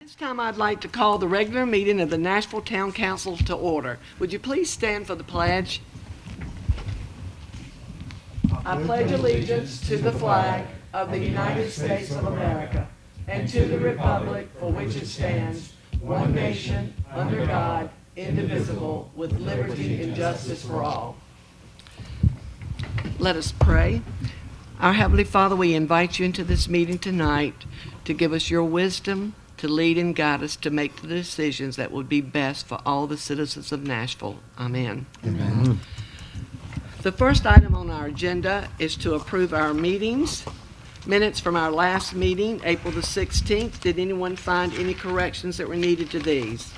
This time I'd like to call the regular meeting of the Nashville Town Council to order. Would you please stand for the pledge? I pledge allegiance to the flag of the United States of America and to the republic for which it stands, one nation, under God, indivisible, with liberty and justice for all. Let us pray. Our Heavenly Father, we invite you into this meeting tonight to give us your wisdom, to lead and guide us to make the decisions that would be best for all the citizens of Nashville. Amen. Amen. The first item on our agenda is to approve our meetings. Minutes from our last meeting, April the 16th. Did anyone find any corrections that were needed to these?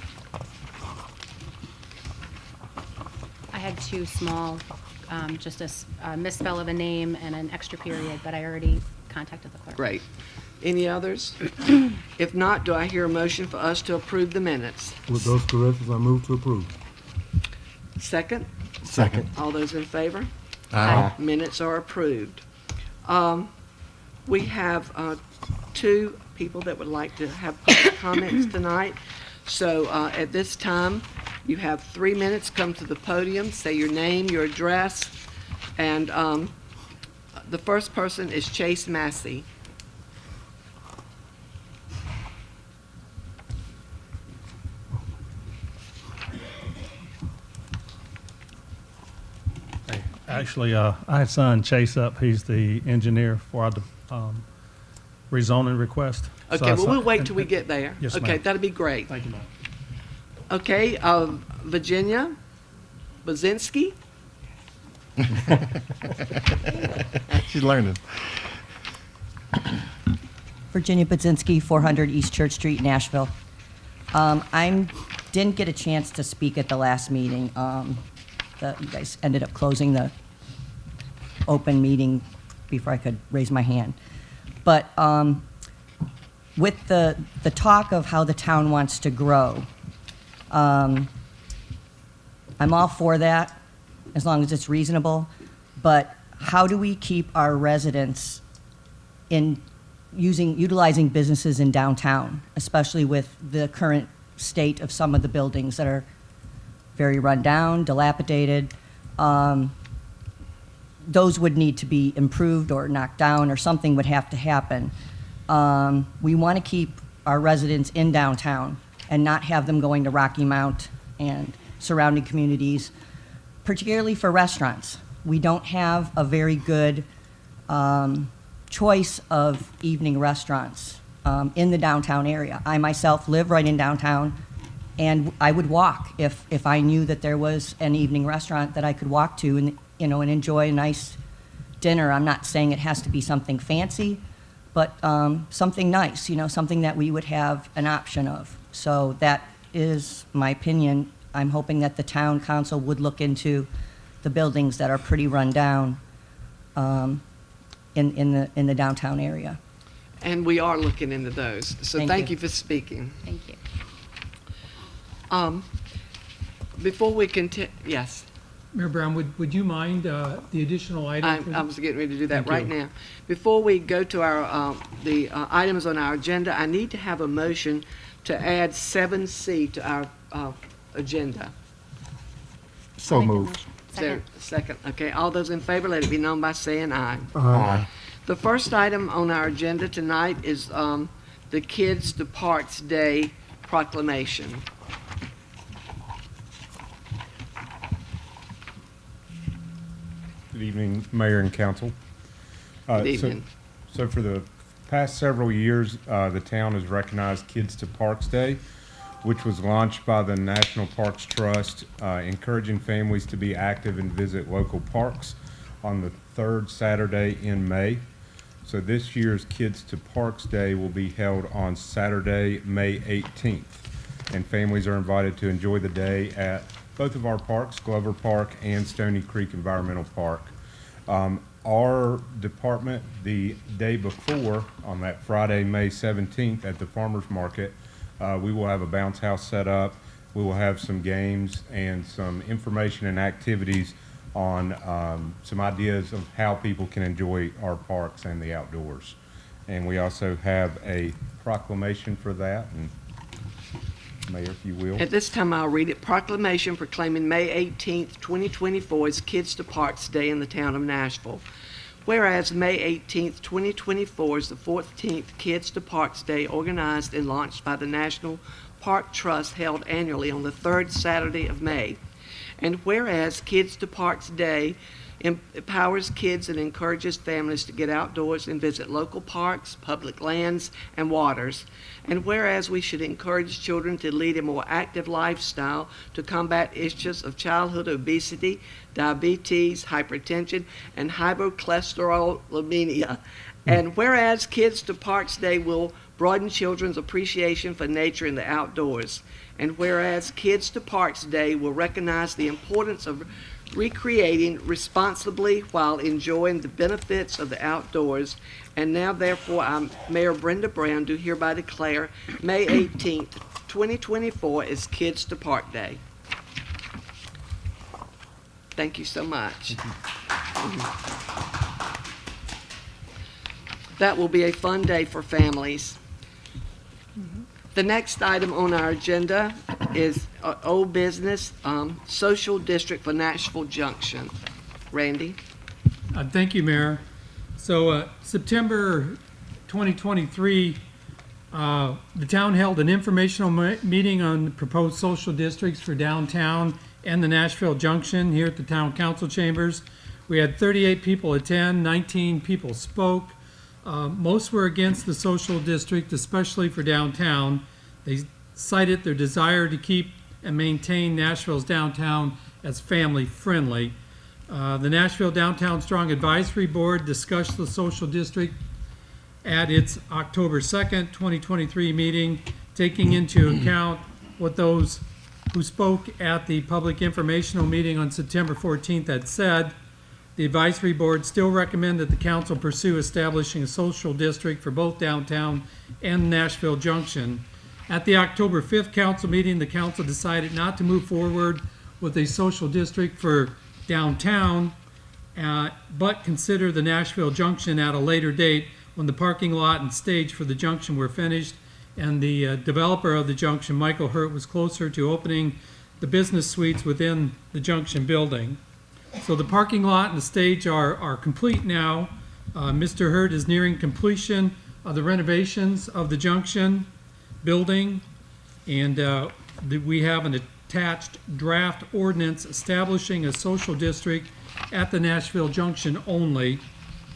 I had two small, just a misspell of a name and an extra period, but I already contacted the clerk. Great. Any others? If not, do I hear a motion for us to approve the minutes? With those corrections, I move to approve. Second? Second. All those in favor? Aye. Minutes are approved. We have two people that would like to have public comments tonight. So at this time, you have 3 minutes. Come to the podium, say your name, your address, and the first person is Chase Massey. Actually, I had signed Chase up. He's the engineer for our rezoning request. Okay, well, we'll wait till we get there. Yes, Okay, ma'am. that'll be great. Thank you, ma'am. Okay, Virginia Bazinski. She's learning. Virginia Budzinski, 400 East Church Street, Nashville. I didn't get a chance to speak at the last meeting. You guys ended up closing the open meeting before I could raise my hand. But with the talk of how the town wants to grow, I'm all for that, as long as it's reasonable. But how do we keep our residents in utilizing businesses in downtown, especially with the current state of some of the buildings that are very run down, dilapidated? Those would need to be improved or knocked down, or something would have to happen. We want to keep our residents in downtown and not have them going to Rocky Mount and surrounding communities, particularly for restaurants. We don't have a very good choice of evening restaurants in the downtown area. I myself live right in downtown, and I would walk if I knew that there was an evening restaurant that I could walk to and enjoy a nice dinner. I'm not saying it has to be something fancy, but something nice, something that we would have an option of. So that is my opinion. I'm hoping that the town council would look into the buildings that are pretty run down in the downtown area. And we are looking into those. So thank you for speaking. Thank you. Before we continue, yes, Mayor Brown, would you mind the additional item? I was getting ready to do that Thank right you. now. Before we go to our the items on our agenda, I need to have a motion to add 7C to our agenda. So Make a moved. motion. Is there a second? Okay, all those in favor, let it be known by saying aye. Aye. The first item on our agenda tonight is the Kids to Parks Day proclamation. Good evening, Mayor and Council. Good evening. So for the past several years, the town has recognized Kids to Parks Day, which was launched by the National Parks Trust, encouraging families to be active and visit local parks on the third Saturday in May. So this year's Kids to Parks Day will be held on Saturday, May 18th. And families are invited to enjoy the day at both of our parks, Glover Park and Stony Creek Environmental Park. Our department, the day before, on that Friday, May 17th, at the Farmers Market, we will have a bounce house set up. We will have some games and some information and activities on some ideas of how people can enjoy our parks and the outdoors. And we also have a proclamation for that, and Mayor, if you will. At this time, I'll read it. Proclamation proclaiming May 18th, 2024 as Kids to Parks Day in the town of Nashville. Whereas May 18th, 2024 is the 14th Kids to Parks Day organized and launched by the National Park Trust, held annually on the third Saturday of May. And whereas Kids to Parks Day empowers kids and encourages families to get outdoors and visit local parks, public lands, and waters. And whereas we should encourage children to lead a more active lifestyle to combat issues of childhood obesity, diabetes, hypertension, and hypercholesterolemia. And whereas Kids to Parks Day will broaden children's appreciation for nature and the outdoors. And whereas Kids to Parks Day will recognize the importance of recreating responsibly while enjoying the benefits of the outdoors. And now, therefore, I, Mayor Brenda Brown, do hereby declare May 18th, 2024 is Kids to Park Day. Thank you so much. That will be a fun day for families. The next item on our agenda is old business, social district for Nashville Junction. Randy? Thank you, Mayor. So September 2023, the town held an informational meeting on the proposed social districts for downtown and the Nashville Junction here at the Town Council Chambers. We had 38 people attend, 19 people spoke. Most were against the social district, especially for downtown. They cited their desire to keep and maintain Nashville's downtown as family-friendly. The Nashville Downtown Strong Advisory Board discussed the social district at its October 2nd, 2023 meeting, taking into account what those who spoke at the public informational meeting on September 14th had said. The advisory board still recommend that the council pursue establishing a social district for both downtown and Nashville Junction. At the October 5th council meeting, the council decided not to move forward with a social district for downtown, but consider the Nashville Junction at a later date when the parking lot and stage for the junction were finished and the developer of the junction, Michael Hurt, was closer to opening the business suites within the junction building. So the parking lot and the stage are complete now. Mr. Hurt is nearing completion of the renovations of the junction building, and we have an attached draft ordinance establishing a social district at the Nashville Junction only.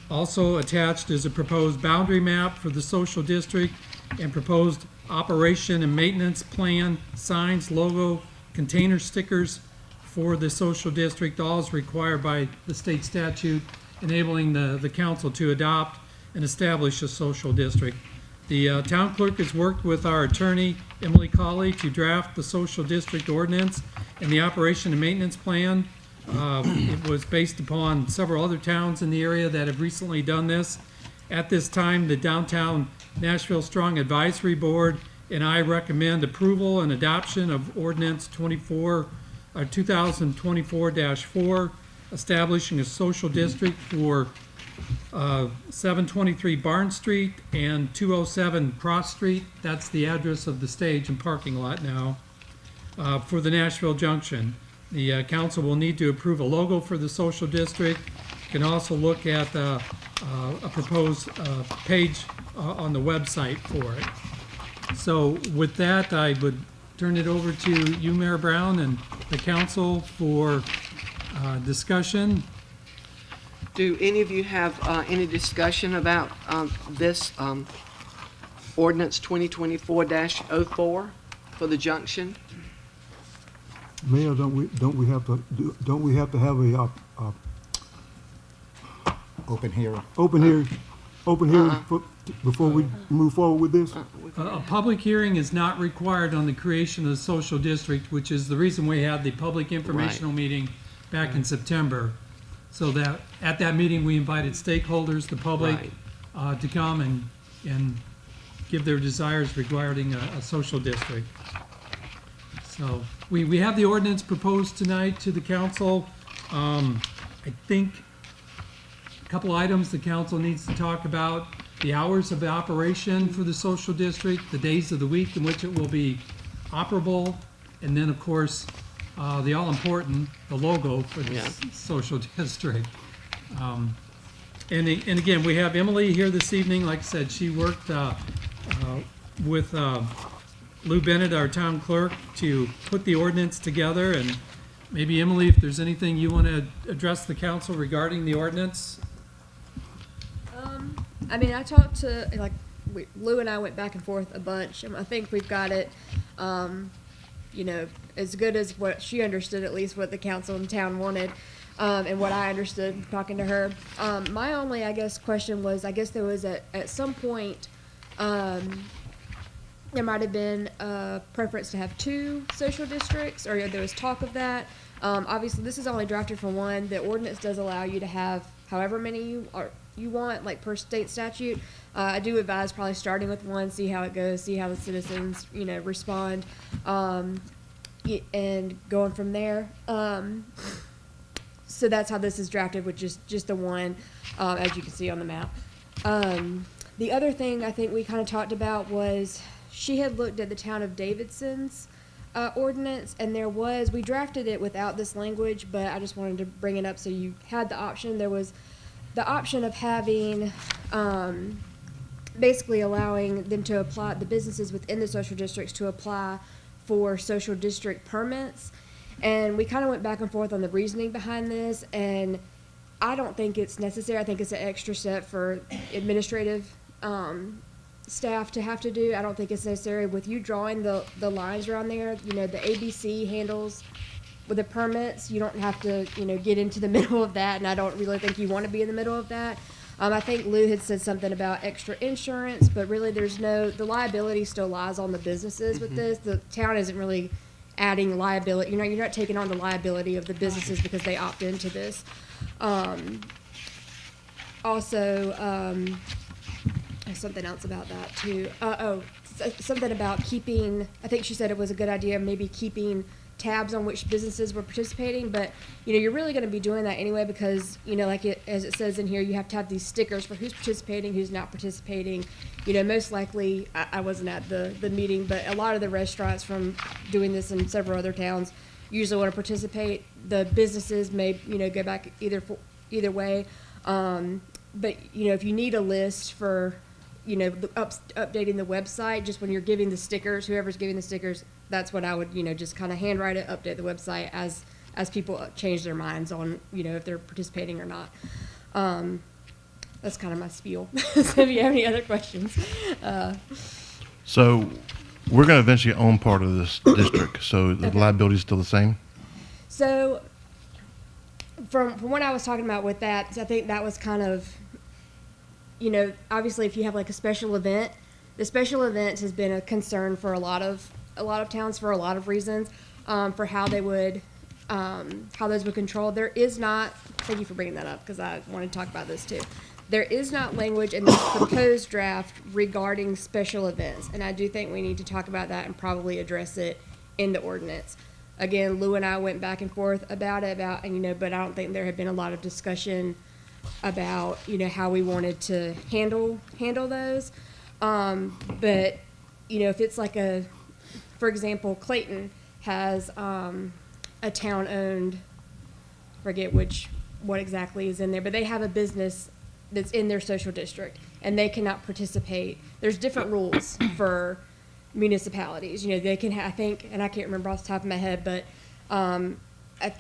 Also attached is a proposed boundary map for the social district and proposed operation and maintenance plan, signs, logo, container stickers for the social district. All is required by the state statute enabling the council to adopt and establish a social district. The town clerk has worked with our attorney, Emily Colley, to draft the social district ordinance and the operation and maintenance plan. It was based upon several other towns in the area that have recently done this. At this time, the Downtown Nashville Strong Advisory Board and I recommend approval and adoption of ordinance 2024-4, establishing a social district for 723 Barn Street and 207 Cross Street. That's the address of the stage and parking lot now, for the Nashville Junction. The council will need to approve a logo for the social district. You can also look at a proposed page on the website for it. So with that, I would turn it over to you, Mayor Brown, and the council for discussion. Do any of you have any discussion about this ordinance 2024-04 for the junction? Mayor, don't we have to have a Open here. open hearing before we move forward with this? A public hearing is not required on the creation of the social district, which is the reason we had the public informational meeting back in September. So that at that meeting, we invited stakeholders, the public, to come and give their desires regarding a social district. So we have the ordinance proposed tonight to the council. I think a couple items the council needs to talk about: the hours of operation for the social district, the days of the week in which it will be operable, and then, of course, the all-important, the logo for the Yeah. social district. And again, we have Emily here this evening. Like I said, she worked with Lou Bennett, our town clerk, to put the ordinance together. And maybe, Emily, if there's anything you want to address the council regarding the ordinance? I mean, I talked to, like, Lou and I went back and forth a bunch, and I think we've got it, you know, as good as what she understood, at least what the council and town wanted, and what I understood talking to her. My only, I guess, question was, I guess there was at some point, there might have been a preference to have 2 social districts, or there was talk of that. Obviously, this is only drafted for 1. The ordinance does allow you to have however many you want, like per state statute. I do advise probably starting with 1, see how it goes, see how the citizens, you know, respond, and going from there. So that's how this is drafted, which is just the 1, as you can see on the map. The other thing I think we kind of talked about was she had looked at the town of Davidson's ordinance, and we drafted it without this language, but I just wanted to bring it up so you had the option. There was the option of having, basically allowing them to apply, the businesses within the social districts to apply for social district permits. And we kind of went back and forth on the reasoning behind this, and I don't think it's necessary. I think it's an extra step for administrative staff to have to do. I don't think it's necessary. With you drawing the lines around there, you know, the ABC handles with the permits. You don't have to, you know, get into the middle of that, and I don't really think you want to be in the middle of that. I think Lou had said something about extra insurance, but really the liability still lies on the businesses with this. The town isn't really adding liability. You're not taking on the liability of the businesses because they opt into this. Also, something else about that too. Something about keeping, I think she said it was a good idea, maybe keeping tabs on which businesses were participating, but you know, you're really going to be doing that anyway, because you know, like as it says in here, you have to have these stickers for who's participating, who's not participating. You know, most likely, I wasn't at the meeting, but a lot of the restaurants from doing this in several other towns usually want to participate. The businesses may, you know, go back either way. But you know, if you need a list for, you know, updating the website, just when you're giving the stickers, whoever's giving the stickers, that's what I would, you know, just kind of handwrite it, update the website as people change their minds on, you know, if they're participating or not. That's kind of my spiel. So if you have any other questions. So we're going to eventually own part of this district, so the liability is still the same? So from what I was talking about with that, I think that was kind of, you know, obviously if you have like a special event, the special event has been a concern for a lot of towns for a lot of reasons, for how they would, how those would control. There is not, thank you for bringing that up because I want to talk about this too. There is not language in this proposed draft regarding special events, and I do think we need to talk about that and probably address it in the ordinance. Again, Lou and I went back and forth about it, and you know, but I don't think there had been a lot of discussion about, you know, how we wanted to handle those. But you know, if it's like for example, Clayton has a town-owned, forget what exactly is in there, but they have a business that's in their social district, and they cannot participate. There's different rules for municipalities. You know, they can I think, and I can't remember off the top of my head, but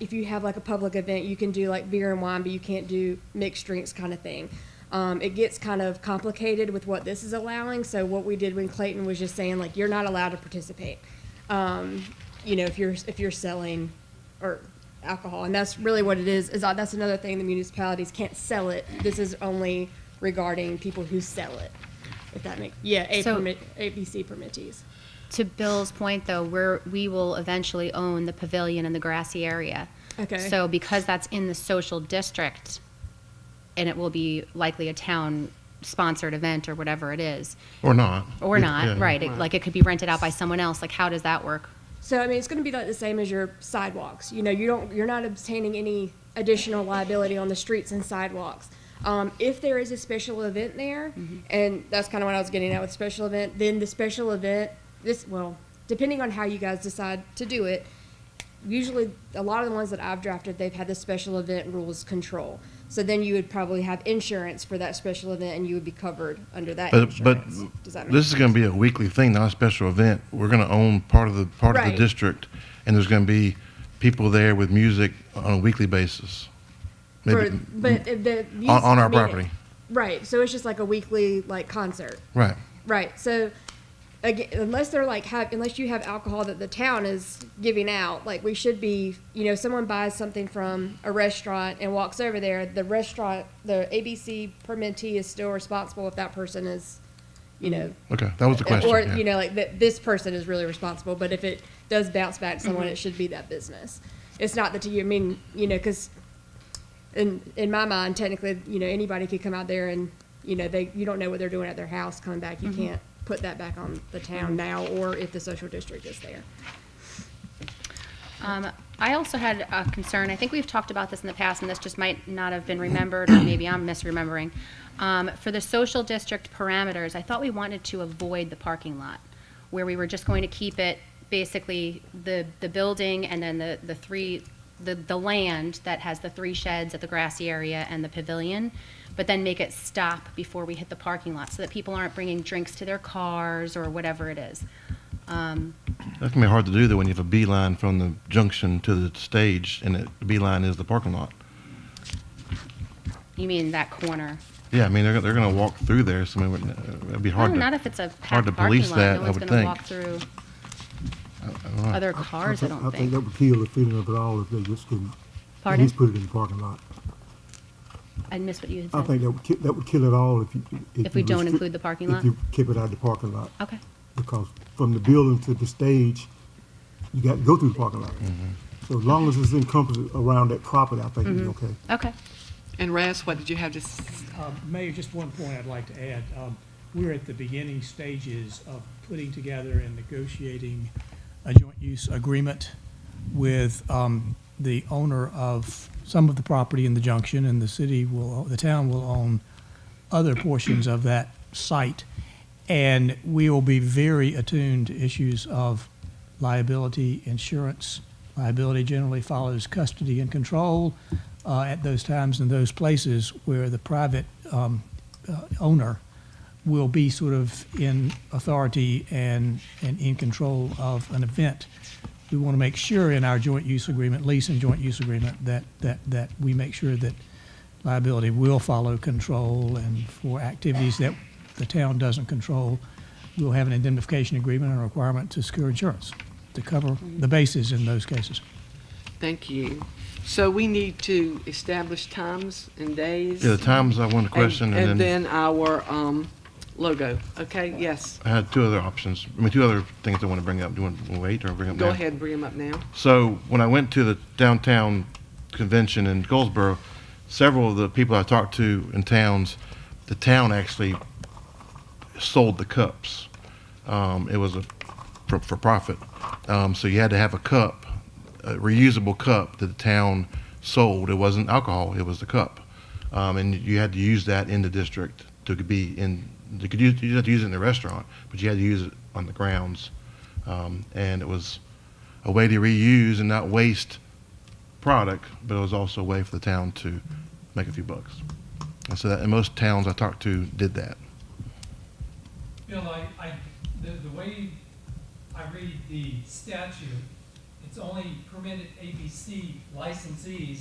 if you have like a public event, you can do like beer and wine, but you can't do mixed drinks kind of thing. It gets kind of complicated with what this is allowing. So what we did when Clayton was just saying, like, you're not allowed to participate. You know, if you're selling or alcohol, and that's really what it is that's another thing. The municipalities can't sell it. This is only regarding people who sell it. If that makes ABC permittees. To Bill's point, though, we will eventually own the pavilion in the grassy area. Okay. So because that's in the social district, and it will be likely a town-sponsored event or whatever it is. Or not. Or not, Yeah. right. Like it could be rented out by someone else. Like, how does that work? So I mean, it's going to be like the same as your sidewalks. You know, you're not obtaining any additional liability on the streets and sidewalks. If there is a special event there, and that's kind of what I was getting at with special event, then the special event, depending on how you guys decide to do it, usually a lot of the ones that I've drafted, they've had the special event rules control. So then you would probably have insurance for that special event, and you would be covered under that But insurance. Does that make this is sense? going to be a weekly thing, not a special event. We're going to own part of the Right. district, and there's going to be people there with music on a weekly basis. Maybe But the on our I mean, property. Right. So it's just like a weekly like concert. Right. Right. So again, unless they're like unless you have alcohol that the town is giving out, like we should be, someone buys something from a restaurant and walks over there, the restaurant, the ABC permittee is still responsible if that person is, Okay, that was the question. or yeah. like that this person is really responsible. But if it does bounce back to someone, it should be that business. It's not that you mean, because in my mind, technically, anybody could come out there and you don't know what they're doing at their house coming back. You can't put that back on the town now, or if the social district is there. I also had a concern, I think we've talked about this in the past, and this just might not have been remembered, or maybe I'm misremembering. For the social district parameters, I thought we wanted to avoid the parking lot, where we were just going to keep it basically the building and then the land that has the 3 sheds at the grassy area and the pavilion, but then make it stop before we hit the parking lot so that people aren't bringing drinks to their cars or whatever it is. That can be hard to do though when you have a beeline from the junction to the stage, and the beeline is the parking lot. You mean that corner? Yeah, I mean they're going to walk through there, so it'd be hard No, to. not if it's a hard to packed parking police lot. that, No I one's would gonna think. walk through I don't know. other cars, I don't I think think. that would kill the feeling of it all if they just could at Pardon? least put it in the parking lot. I missed what you had I said. think that would kill it all If we you don't restrict- include the parking lot? If you keep it out of the parking lot, Okay. because from the building to the stage, you got to go through the parking lot. So as long as it's encompassed around that property, I think it's okay. Okay. And Raz, what did you have to s Mayor, just one point I'd like to add. We're at the beginning stages of putting together and negotiating a joint use agreement with the owner of some of the property in the junction, and the town will own other portions of that site. And we will be very attuned to issues of liability, insurance. Liability generally follows custody and control at those times and those places where the private owner will be sort of in authority and in control of an event. We want to make sure in our joint use agreement, lease and joint use agreement, that we make sure that liability will follow control, and for activities that the town doesn't control, we'll have an indemnification agreement and a requirement to secure insurance to cover the bases in those cases. Thank you. So we need to establish times and days. Yeah, the times I wanted to question, And then our logo. Okay, yes. I had 2 other options. I mean, 2 other things I want to bring up. Do you want to wait or bring up now? Go ahead and bring them up now. So when I went to the downtown convention in Goldsboro, several of the people I talked to in towns, the town actually sold the cups. It was for profit. So you had to have a cup, a reusable cup that the town sold. It wasn't alcohol, it was the cup. And you had to use that in the district to be in, you didn't have to use it in the restaurant, but you had to use it on the grounds. And it was a way to reuse and not waste product, but it was also a way for the town to make a few bucks. And so that, in most towns I talked to did that. Bill, the way I read the statute, it's only permitted ABC licensees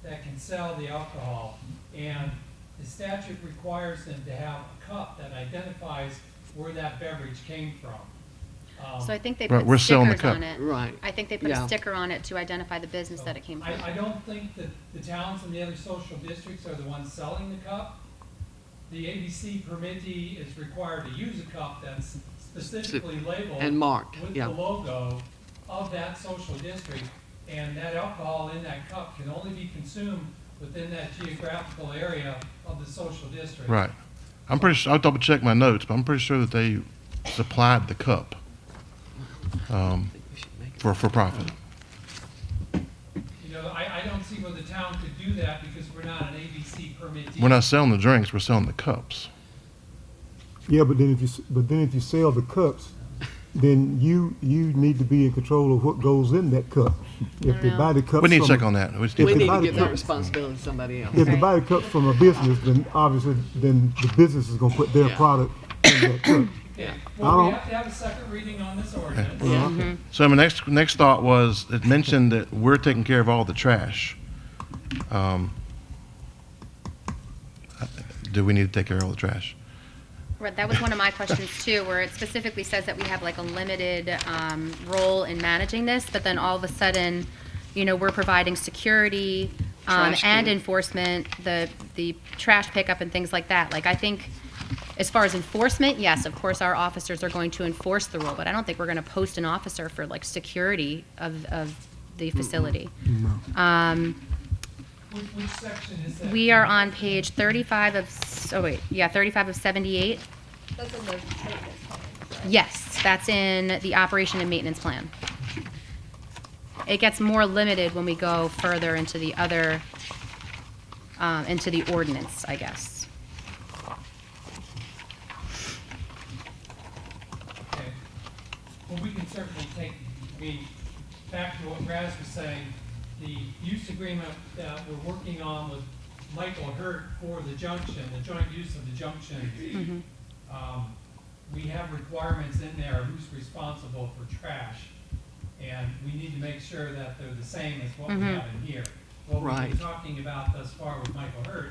that can sell the alcohol. And the statute requires them to have a cup that identifies where that beverage came from. So I think they Right, put we're selling the stickers cup. on it. Right. I think they put Yeah. a sticker on it to identify the business that it came from. I don't think that the towns and the other social districts are the ones selling the cup. The ABC permittee is required to use a cup that's specifically labeled And marked, with yeah. the logo of that social district, and that alcohol in that cup can only be consumed within that geographical area of the social district. Right. I'm pretty sure, I'll double check my notes, but I'm pretty sure that they supplied the cup for profit. You know, I don't see where the town could do that because we're not an ABC permittee. We're not selling the drinks, we're selling the cups. Yeah, but then if you sell the cups, then you need to be in control of what goes in that cup. If they buy the cups We need to from- check on that. We just If We they need buy to the give that cup- responsibility to somebody else. If they buy the cups from a business, then obviously, then the business is gonna put their Yeah. product in that cup. Okay, I well, we don't- have to have a second reading on this ordinance. Yeah. So my next thought was, it mentioned that we're taking care of all the trash. Do we need to take care of all the trash? Right, that was one of my questions too, where it specifically says that we have like a limited role in managing this, but then all of a sudden, we're providing security Trash and can. enforcement, the trash pickup and things like that. Like, I think as far as enforcement, yes, of course, our officers are going to enforce the rule, but I don't think we're going to post an officer for like security of the facility. Which section is that? We are on page 35 of, 35 of 78. That's in the maintenance plan. Yes, that's in the operation and maintenance plan. It gets more limited when we go further into the other, into the ordinance, I guess. Okay. Well, we can certainly back to what Raz was saying, the use agreement that we're working on with Michael Hurt for the junction, the joint use of the junction. We have requirements in there, who's responsible for trash. And we need to make sure that they're the same as what we have in here. What we've Right. been talking about thus far with Michael Hurt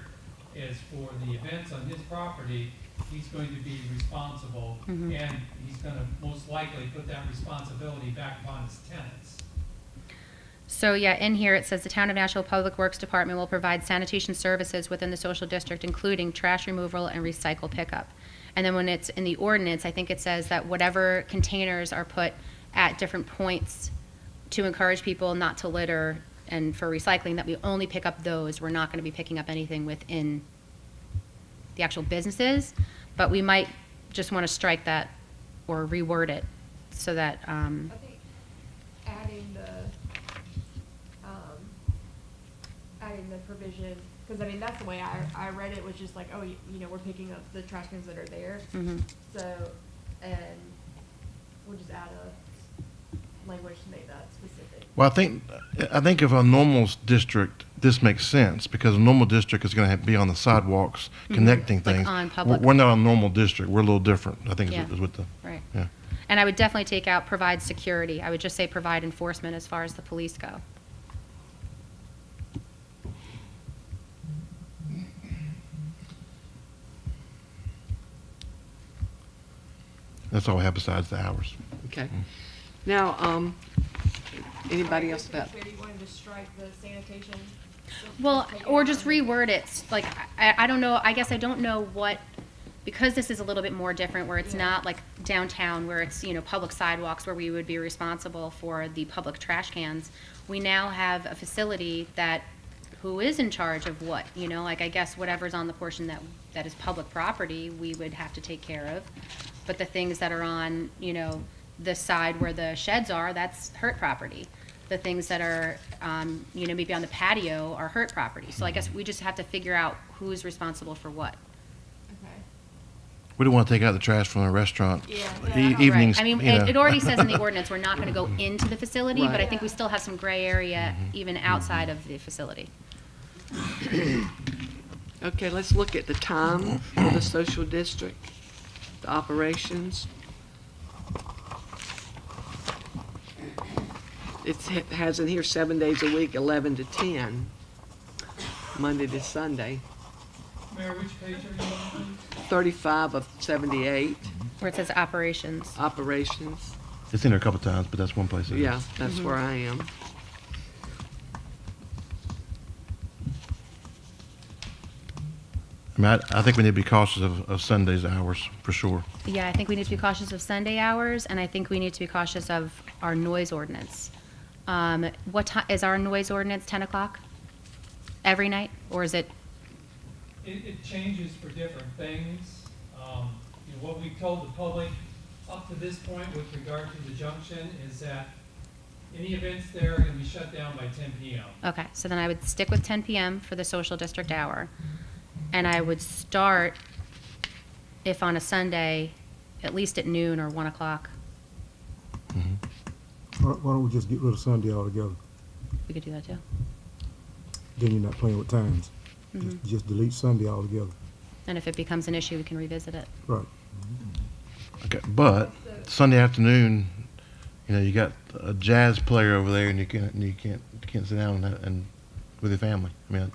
is for the events on his property, he's going to be responsible, and he's gonna most likely put that responsibility back upon his tenants. So, yeah, in here it says the Town of Nashville Public Works Department will provide sanitation services within the social district, including trash removal and recycle pickup. And then when it's in the ordinance, I think it says that whatever containers are put at different points to encourage people not to litter and for recycling, that we only pick up those. We're not going to be picking up anything within the actual businesses, but we might just want to strike that or reword it so that, I think adding the provision, because I mean, that's the way I read it, was just like, oh, we're picking up the trash cans that are there. So, and we'll just add a language to make that specific. Well, I think of a normal district, this makes sense, because a normal district is going to be on the sidewalks, connecting Like things. on public- We're not a normal district, we're a little different, I think Yeah. is with the, right. yeah. And I would definitely take out provide security. I would just say provide enforcement as far as the police go. That's all we have besides the hours. Okay. Now, anybody else about? Where you wanted to strike the sanitation? Well, Take it or out. just reword it. Like, I don't know, I guess I don't know what, because this is a little bit more different, where it's Yeah. not like downtown, where it's, public sidewalks, where we would be responsible for the public trash cans. We now have a facility who is in charge of what, like, I guess whatever's on the portion that is public property, we would have to take care of. But the things that are on, the side where the sheds are, that's Hurt property. The things that are, maybe on the patio are Hurt property. So I guess we just have to figure out who's responsible for what. Okay. We don't want to take out the trash from the restaurant Yeah. evenings. Right. I mean, it already says in the ordinance, we're not gonna go into the facility, but I Right. think we still have some gray area even outside of the facility. Okay, let's look at the time for the social district, the operations. It has in here 7 days a week, 11 to 10, Monday to Sunday, Mayor, which page are you on? 35 of 78, Where it says operations. operations. It's in there a couple times, but that's one place. it is. Yeah, that's where I am. I mean, I think we need to be cautious of Sunday's hours, for sure. Yeah, I think we need to be cautious of Sunday hours, and I think we need to be cautious of our noise ordinance. What time, is our noise ordinance 10 o'clock every night, or is it? It changes for different things. What we've told the public up to this point with regard to the junction is that any events there are gonna be shut down by 10 p.m. Okay, so then I would stick with 10 PM for the social district hour. And I would start, if on a Sunday, at least at noon or 1 o'clock. Why don't we just get rid of Sunday altogether? We could do that too. Then you're not playing with times. Just delete Sunday altogether. And if it becomes an issue, we can revisit it. Right. Okay, but Sunday afternoon, you know, you got a jazz player over there, and you can't sit down and with your family. I mean,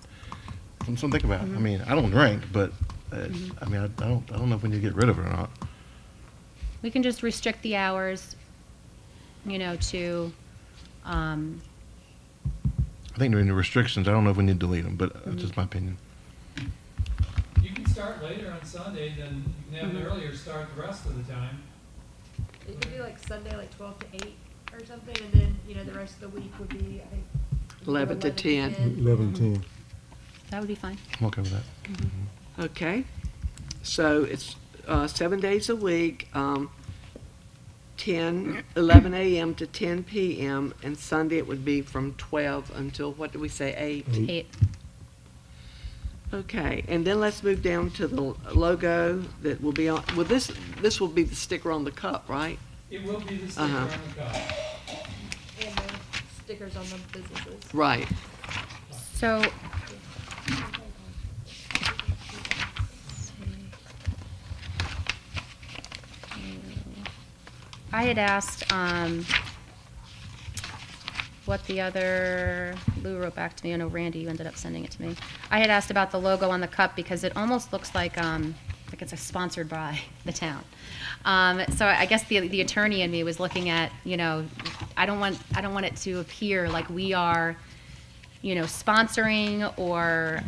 something to think about. I mean, I don't drink, but I mean, I don't know if we need to get rid of it or not. We can just restrict the hours, you know, to, I think there are any restrictions. I don't know if we need to delete them, but that's just my opinion. You can start later on Sunday, then you can have an earlier start the rest of the time. It could be like Sunday, like 12 to 8 or something, and then, you know, the rest of the week would be, I think. 11 to 10. 11 and 10. that would be fine. I'm okay with that. Okay, so it's 7 days a week, 11 a.m. to 10 p.m., and Sunday it would be from 12 until, what did we say, 8? 8. Okay, and then let's move down to the logo that will be on, well, this will be the sticker on the cup, right? It will be the sticker Uh-huh. on the cup. And the stickers on the businesses. Right. So, I had asked, what the other, Lou wrote back to me, I know Randy, you ended up sending it to me. I had asked about the logo on the cup because it almost looks like it's sponsored by the town. So I guess the attorney in me was looking at, you know, I don't want it to appear like we are, you know, sponsoring or,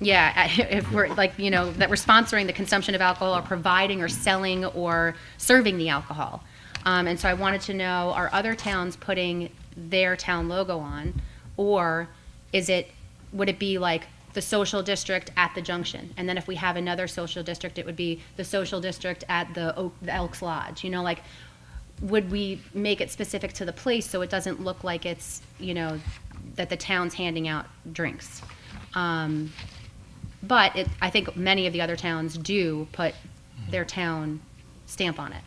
yeah, if we're like, you know, that we're sponsoring the consumption of alcohol or providing or selling or serving the alcohol. And so I wanted to know, are other towns putting their town logo on? Or would it be like the social district at the junction? And then if we have another social district, it would be the social district at the Elks Lodge. You know, like, would we make it specific to the place so it doesn't look like it's, you know, that the town's handing out drinks? But I think many of the other towns do put their town stamp on it.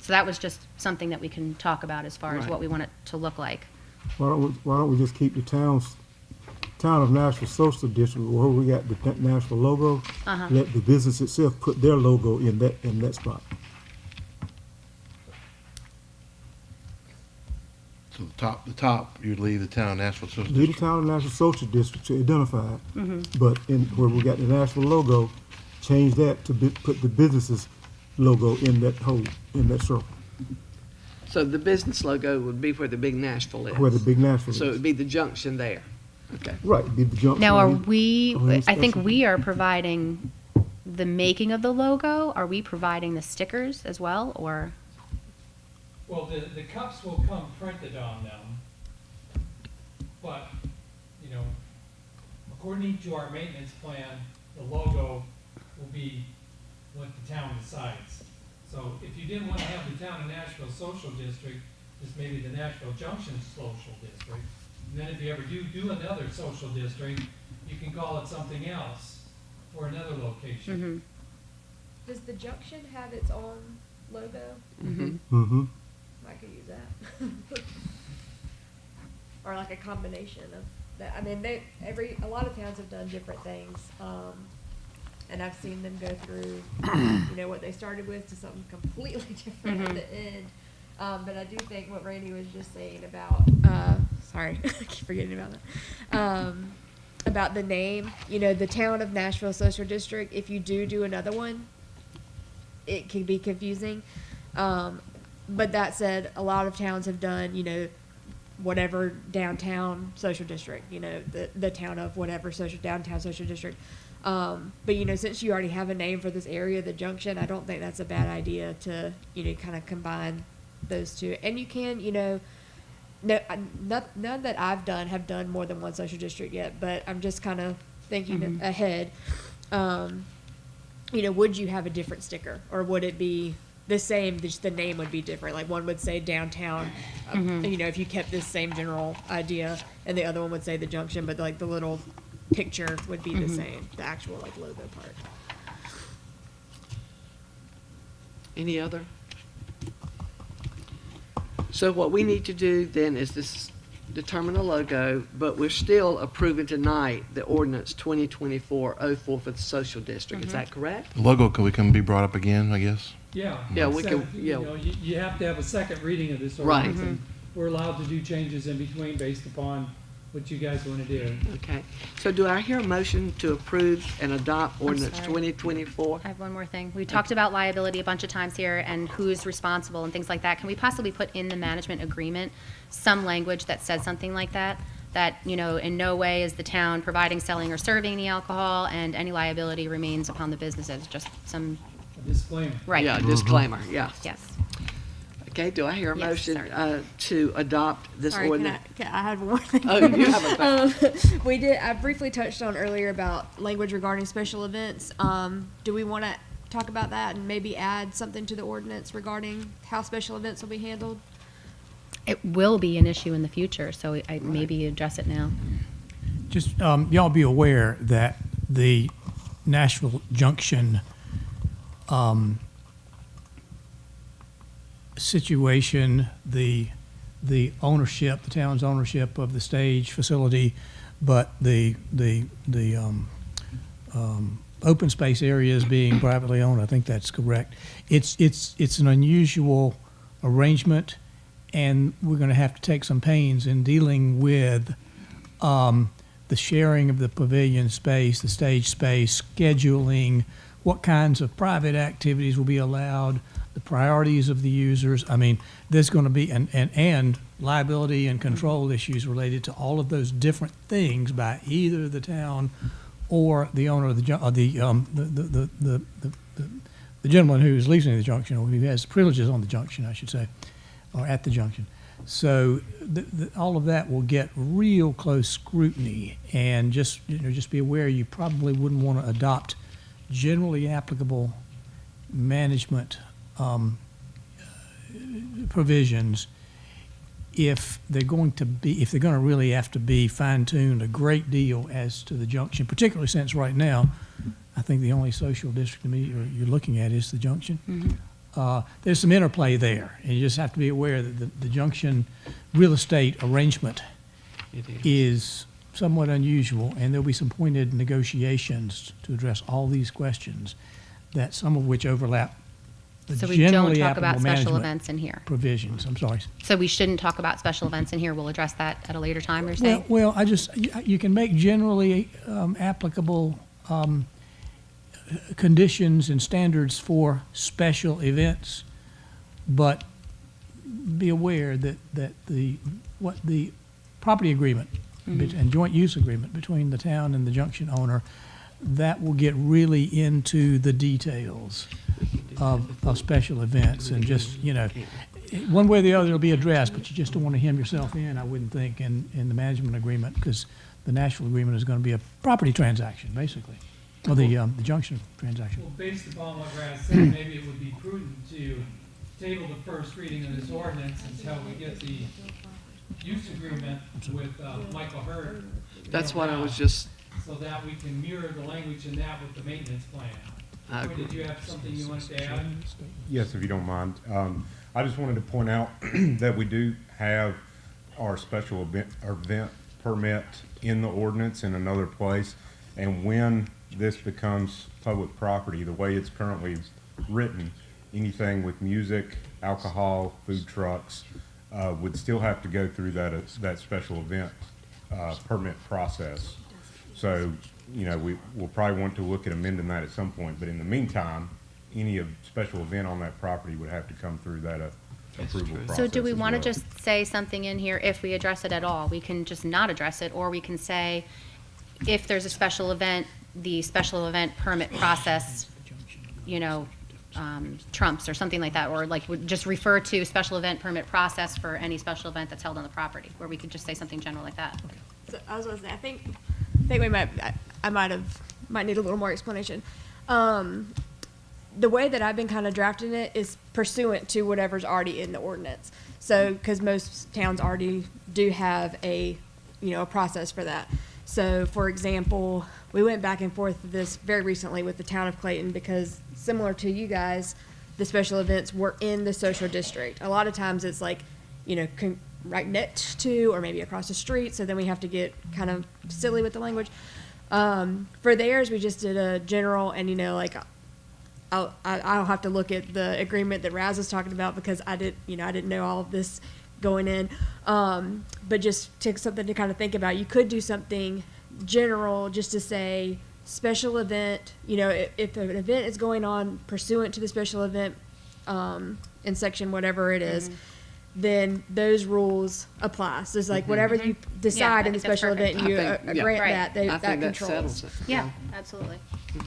So that was just something that we can talk about as far as Right. what we want it to look like. Why don't we just keep the town of Nashville Social District where we got the Nashville logo? Let the business itself put their logo in that spot. So the top, you'd leave the town of Nashville Social Leave the District. town of Nashville Social District to identify it. But where we got the Nashville logo, change that to put the business's logo in that circle, So the business logo would be where the big Nashville is. where the big Nashville So it is. would be the junction there. Okay. Right, be the junction. Now, are on we, each I think section. we are providing the making of the logo. Are we providing the stickers as well, or? Well, the cups will come printed on them, but, you know, according to our maintenance plan, the logo will be what the town decides. So if you didn't want to have the town of Nashville Social District, just maybe the Nashville Junction Social District. And then if you ever do another social district, you can call it something else for another location. Does the junction have its own logo? Mm-hmm. I could use that. Or like a combination of that. I mean, a lot of towns have done different things. And I've seen them go through, you know, what they started with to something completely different at the end. But I do think what Randy was just saying about, sorry, I keep forgetting about that. About the name, you know, the town of Nashville Social District, if you do another one, it can be confusing. But that said, a lot of towns have done, you know, whatever downtown social district, you know, the town of whatever downtown social district. But, you know, since you already have a name for this area, the junction, I don't think that's a bad idea to, you know, kind of combine those two. And you can, you know, none that I've done have done more than one social district yet, but I'm just kind of thinking ahead. You know, would you have a different sticker, or would it be the same, just the name would be different? Like one would say downtown, you know, if you kept this same general idea, and the other one would say the junction, but like the little picture would be the same, the actual like logo part. Any other So what we need to do then is determine a logo, but we're still approving tonight the ordinance 2024-04 for the social district. Is that correct? The logo can be brought up again, I guess. Yeah. Yeah, we So, can- yeah. You know, you have to have a second reading of this Right. ordinance. And we're allowed to do changes in between based upon what you guys want to do. Okay. So do I hear a motion to approve and adopt ordinance sorry. 2024? I have one more thing. We talked about liability a bunch of times here and who's responsible and things like that. Can we possibly put in the management agreement some language that says something like that? That, you know, in no way is the town providing, selling, or serving the alcohol, and any liability remains upon the businesses, just some, A disclaimer. right. Yeah, disclaimer, yeah. Yes. Okay, do I hear a Yes, motion sorry. to adopt this Sorry, ordinance? I had one more thing. Oh, you have a, I briefly touched on earlier about language regarding special events. Do we want to talk about that and maybe add something to the ordinance regarding how special events will be handled? It will be an issue in the future, so I maybe address it now. Just, y'all be aware that the Nashville Junction situation, the ownership, the town's ownership of the stage facility, but the open space areas being privately owned, I think that's correct. It's an unusual arrangement, and we're going to have to take some pains in dealing with the sharing of the pavilion space, the stage space, scheduling, what kinds of private activities will be allowed, the priorities of the users. I mean, there's going to be, and liability and control issues related to all of those different things by either the town or the owner of the gentleman who is leasing the junction, or who has privileges on the junction, I should say, or at the junction. So all of that will get real close scrutiny, and just be aware you probably wouldn't want to adopt generally applicable management provisions if they're going to really have to be fine-tuned a great deal as to the junction, particularly since right now, I think the only social district you're looking at is the junction. There's some interplay there, and you just have to be aware that the junction real estate arrangement is somewhat unusual, and there'll be some pointed negotiations to address all these questions, that some of which overlap the So we don't generally talk about applicable special management events in here. provisions. I'm sorry. So we shouldn't talk about special events in here. We'll address that at a later time, you're saying? Well, you can make generally applicable conditions and standards for special events, but be aware that the property agreement and joint use agreement between the town and the junction owner, that will get really into the details of special events, and just, one way or the other it'll be addressed, but you just don't want to hem yourself in, I wouldn't think, in the management agreement, because the Nashville agreement is going to be a property transaction, basically, or the junction transaction. Well, based upon what Brad said, maybe it would be prudent to table the first reading of this ordinance until we get the use agreement with Michael Hurd. that's what I was just, So that we can mirror the language in that with the maintenance plan. I Troy, agree. did you have something you wanted to add? Yes, if you don't mind. I just wanted to point out that we do have our special event permit in the ordinance in another place. And when this becomes public property, the way it's currently written, anything with music, alcohol, food trucks, would still have to go through that special event permit process. So, we'll probably want to look at amending that at some point, but in the meantime, any special event on that property would have to come through that approval process. So do we as want to well. just say something in here if we address it at all? We can just not address it, or we can say, if there's a special event, the special event permit process, trumps or something like that, or like would just refer to special event permit process for any special event that's held on the property, where we could just say something general like that. So I was going to say, I think we might need a little more explanation. The way that I've been kind of drafting it is pursuant to whatever's already in the ordinance. So, because most towns already do have a process for that. So, for example, we went back and forth with this very recently with the town of Clayton, because similar to you guys, the special events were in the social district. A lot of times it's like, right next to, or maybe across the street. So then we have to get kind of silly with the language. For theirs, we just did a general, and I'll have to look at the agreement that Raz was talking about, because I didn't know all of this going in. But just take something to kind of think about. You could do something general just to say special event. If an event is going on pursuant to the special event in section whatever it is, then those rules apply. So it's like whatever you decide in the think that's special perfect. event, you I think- yeah. grant Right. that. I That think that controls. settles it. Yeah, absolutely.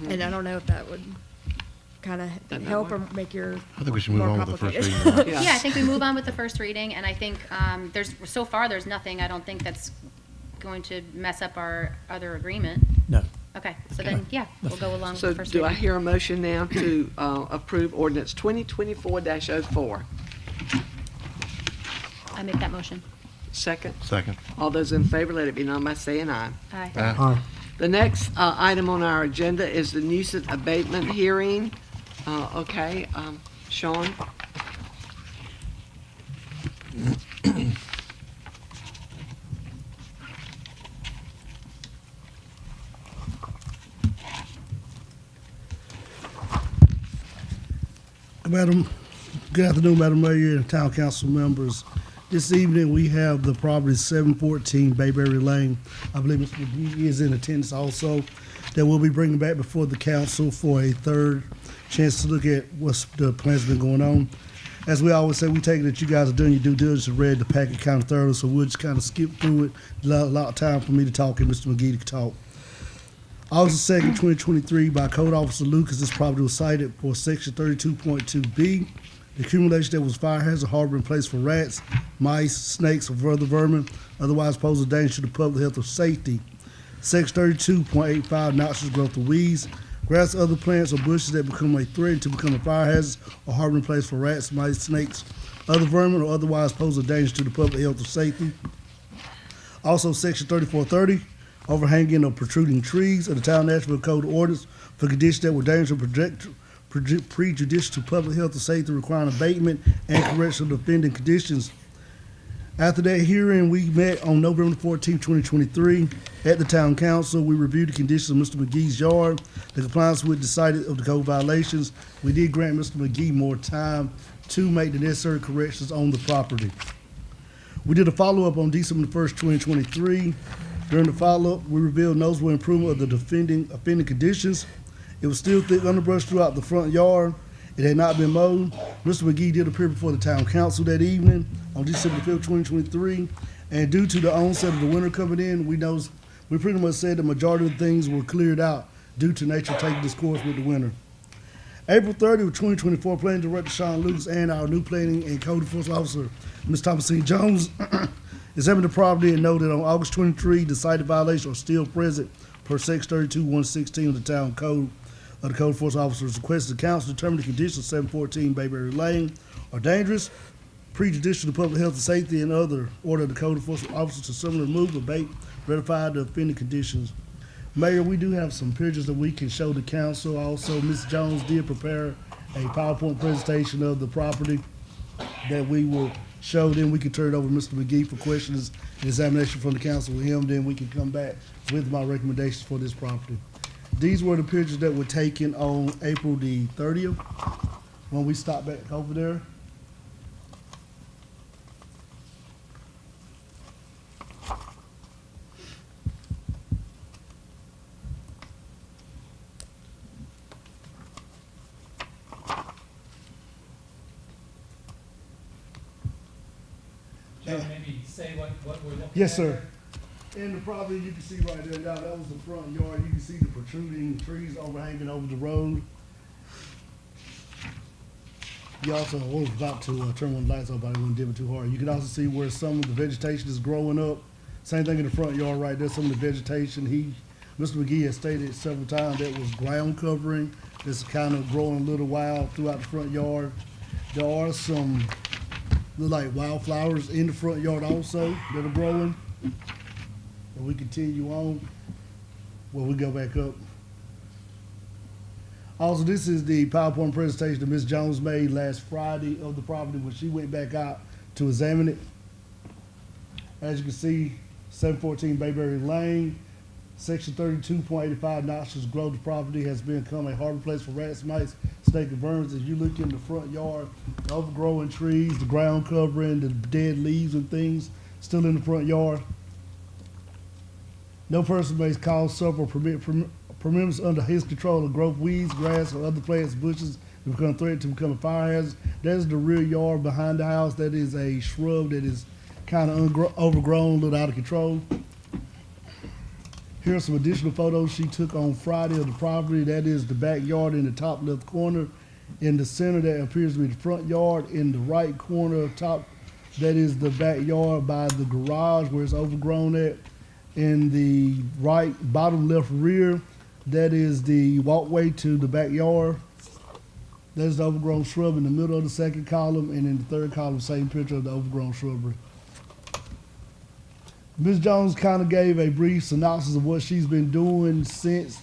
And I don't know if that would kind of That help or work? make your I think we should move more on with the first complicated. reading. Yeah. Yeah, I think we move on with the first reading, and I think so far there's nothing, I don't think that's going to mess up our other agreement. No. Okay, so then, yeah, we'll go along with So the first do I reading. hear a motion now to approve ordinance 2024-04? I make that motion. Second? Second. All those in favor, let it be known by saying aye. Aye. Aye. The next item on our agenda is the nuisance abatement hearing. Okay, Sean? Good afternoon, Madam Mayor and Town Council members. This evening, we have the property 714 Bayberry Lane. I believe Mr. McGee is in attendance also, that we'll be bringing back before the council for a third chance to look at what's the plans been going on. As we always say, we take it that you guys are doing your due diligence and read the packet kind of thoroughly, so we'll just kind of skip through it. A lot of time for me to talk and Mr. McGee to talk. August 2nd, 2023, by Code Officer Lucas, this property was cited for Section 32.2B. The accumulation that was fire hazard harboring place for rats, mice, snakes, or other vermin, otherwise pose a danger to the public health or safety. Section 32.85, noxious growth of weeds, grass, other plants, or bushes that become a threat to become a fire hazard or harboring place for rats, mice, snakes, other vermin, or otherwise pose a danger to the public health or safety. Also, Section 3430, overhanging or protruding trees of the Town of Nashville Code of Ordinance for conditions that were dangerous or prejudicial to public health or safety, requiring abatement and correction of offending conditions. After that hearing, we met on November 14, 2023, at the Town Council. We reviewed the conditions of Mr. McGee's yard, the compliance with the cited of the code violations. We did grant Mr. McGee more time to make the necessary corrections on the property. We did a follow-up on December 1st, 2023. During the follow-up, we revealed noticeable improvement of the offending conditions. It was still thick underbrush throughout the front yard. It had not been mowed. Mr. McGee did appear before the Town Council that evening on December 5th, 2023. And due to the onset of the winter coming in, we pretty much said the majority of the things were cleared out due to nature taking its course with the winter. April 30th, 2024, Planning Director Sean Lucas and our new Planning and Code Enforcement Officer, Ms. Thomasine Jones, examined the property and noted on August 23, the cited violations are still present per Section 32-116 of the Town Code. The Code Enforcement Officers requested the council determine the conditions of 714 Bayberry Lane are dangerous, prejudicial to public health and safety, and other order the Code Enforcement Officers to similarly remove, abate, ratify the offending conditions. Mayor, we do have some pictures that we can show the council. Also, Ms. Jones did prepare a PowerPoint presentation of the property that we will show. Then we can turn it over to Mr. McGee for questions and examination from the council with him. Then we can come back with my recommendations for this property. These were the pictures that were taken on April the 30th when we stopped back over there. Joe, maybe say what we're looking at. Yes, sir. In the property, you can see right there now, that was the front yard. You can see the protruding trees overhanging over the road. You also, I was about to turn one of the lights on, but I didn't dim it too hard. You can also see where some of the vegetation is growing up. Same thing in the front yard right there, some of the vegetation. Mr. McGee has stated several times that was ground covering. That's kind of growing a little wild throughout the front yard. There are some look like wildflowers in the front yard also that are growing. And we continue on. Well, we go back up. Also, this is the PowerPoint presentation that Ms. Jones made last Friday of the property when she went back out to examine it. As you can see, 714 Bayberry Lane, Section 32.85 Knoxville's Grove property has become a harbor place for rats, mice, snake, and worms. As you look in the front yard, the overgrowing trees, the ground covering, the dead leaves and things still in the front yard. No person may cause, suffer, or permits under his control of growth, weeds, grass, or other plants, bushes to become a threat to become a fire hazard. That is the rear yard behind the house. That is a shrub that is kind of overgrown, a little out of control. Here are some additional photos she took on Friday of the property. That is the backyard in the top left corner. In the center, that appears to be the front yard. In the right corner top, that is the backyard by the garage where it's overgrown at. In the right bottom left rear, that is the walkway to the backyard. There's the overgrown shrub in the middle of the second column, and in the third column, same picture of the overgrown shrubbery. Ms. Jones kind of gave a brief synopsis of what she's been doing since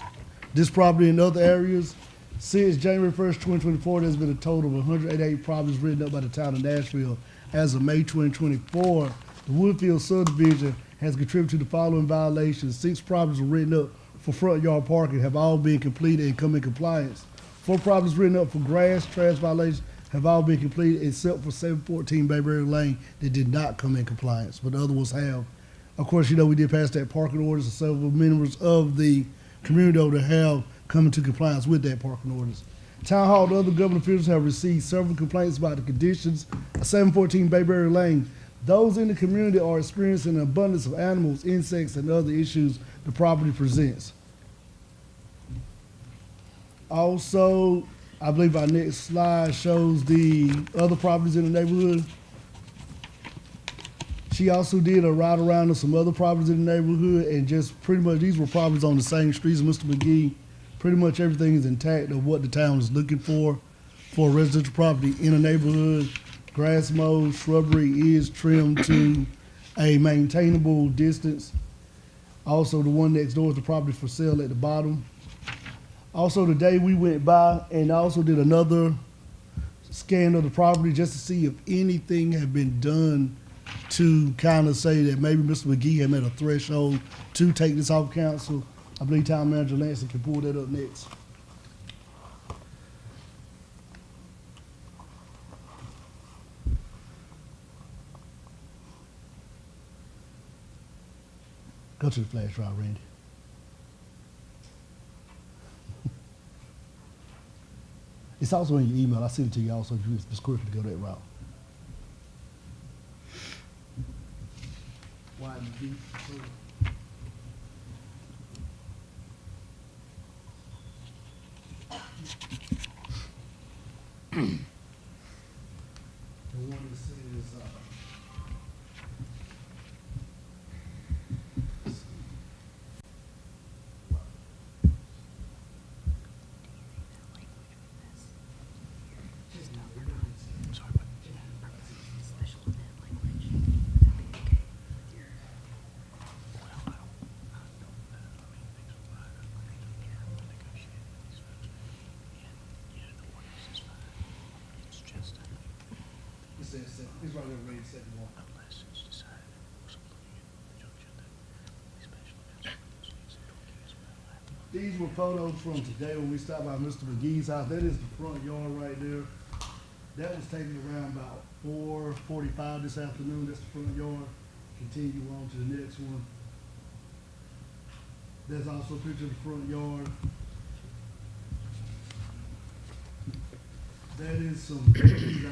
this property and other areas. Since January 1st, 2024, there's been a total of 188 properties written up by the town of Nashville. As of May 2024, the Woodfield subdivision has contributed to the following violations. 6 properties were written up for front yard parking, have all been completed and come in compliance. 4 properties written up for grass, trash violations have all been completed except for 714 Bayberry Lane that did not come in compliance, but the other ones have. Of course, you know, we did pass that parking orders, and several members of the community over there have come into compliance with that parking orders. Town Hall and other government officials have received several complaints about the conditions of 714 Bayberry Lane. Those in the community are experiencing an abundance of animals, insects, and other issues the property presents. Also, I believe our next slide shows the other properties in the neighborhood. She also did a ride around of some other properties in the neighborhood, and just pretty much these were properties on the same streets as Mr. McGee. Pretty much everything is intact of what the town is looking for a residential property in a neighborhood. Grass mowed, shrubbery is trimmed to a maintainable distance. Also, the one next door is the property for sale at the bottom. Also, today we went by and also did another scan of the property just to see if anything had been done to kind of say that maybe Mr. McGee had met a threshold to take this off council. I believe Town Manager Lansing can pull that up next. Go to the flash drive, Randy. It's also in your email. I sent it to you also if you was quick to go that route. Why McGee? The one that says, it's right there, read second one. These were photos from today when we stopped by Mr. McGee's house. That is the front yard right there. That was taken around about 4:45 this afternoon. That's the front yard. Continue on to the next one. There's also a picture of the front yard. That is some berries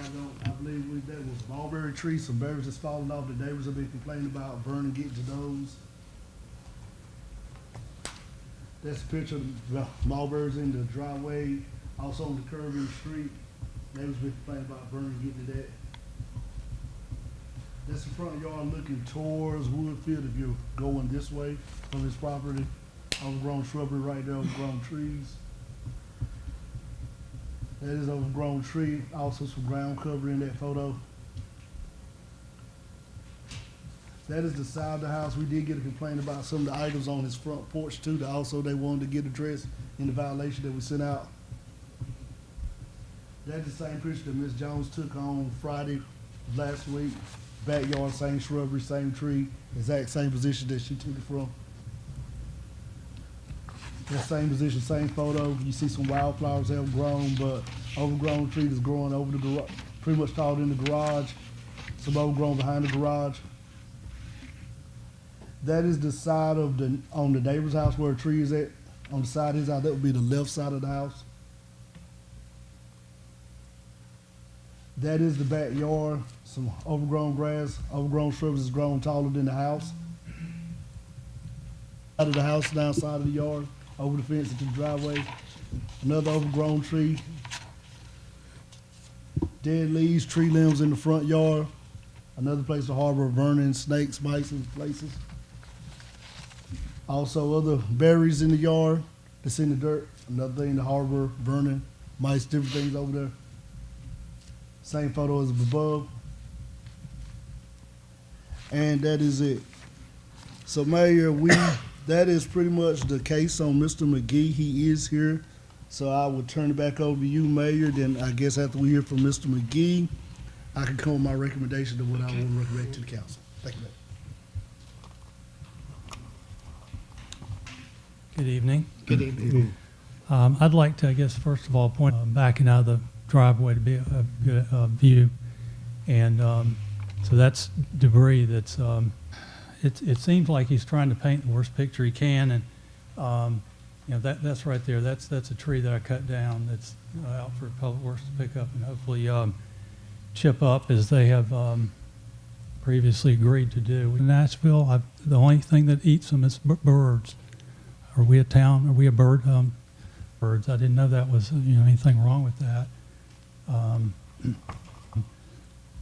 I believe that was mulberry trees, some berries that's falling off. The neighbors have been complaining about burning, getting to those. That's a picture of the mulberries in the driveway, also on the curb in the street. Neighbors been complaining about burning, getting to that. That's the front yard looking towards Woodfield if you're going this way from this property. Overgrown shrubbery right there, overgrown trees. That is overgrown tree, also some ground cover in that photo. That is the side of the house. We did get a complaint about some of the items on his front porch too, that also they wanted to get addressed in the violation that we sent out. That's the same picture that Ms. Jones took on Friday last week. Backyard, same shrubbery, same tree, exact same position that she took it from. That same position, same photo. You see some wildflowers have grown, but overgrown tree is growing over the garage, pretty much caught in the garage. Some overgrown behind the garage. That is the side of on the neighbor's house where a tree is at. On the side of his house, that would be the left side of the house. That is the backyard. Some overgrown grass, overgrown shrubs is grown taller than the house. Out of the house, down side of the yard, over the fence into the driveway. Another overgrown tree. Dead leaves, tree limbs in the front yard. Another place to harbor vermin, snakes, mice, and places. Also other berries in the yard that's in the dirt. Another thing to harbor vermin, mice, different things over there. Same photo as above. And that is it. So Mayor, that is pretty much the case on Mr. McGee. He is here. So I will turn it back over to you, Mayor. Then I guess after we hear from Mr. McGee, I can come with my recommendation of what I want to recommend to the council. Thank you, Mayor. Good evening. Good evening. I'd like to, I guess, first of all, point backing out of the driveway to be a good view. And so that's debris that's, it seems like he's trying to paint the worst picture he can. And, you know, that's right there. That's a tree that I cut down that's out for Public Works to pick up and hopefully chip up as they have previously agreed to do. In Nashville, the only thing that eats them is birds. Are we a town? Are we a bird? Birds. I didn't know that was anything wrong with that.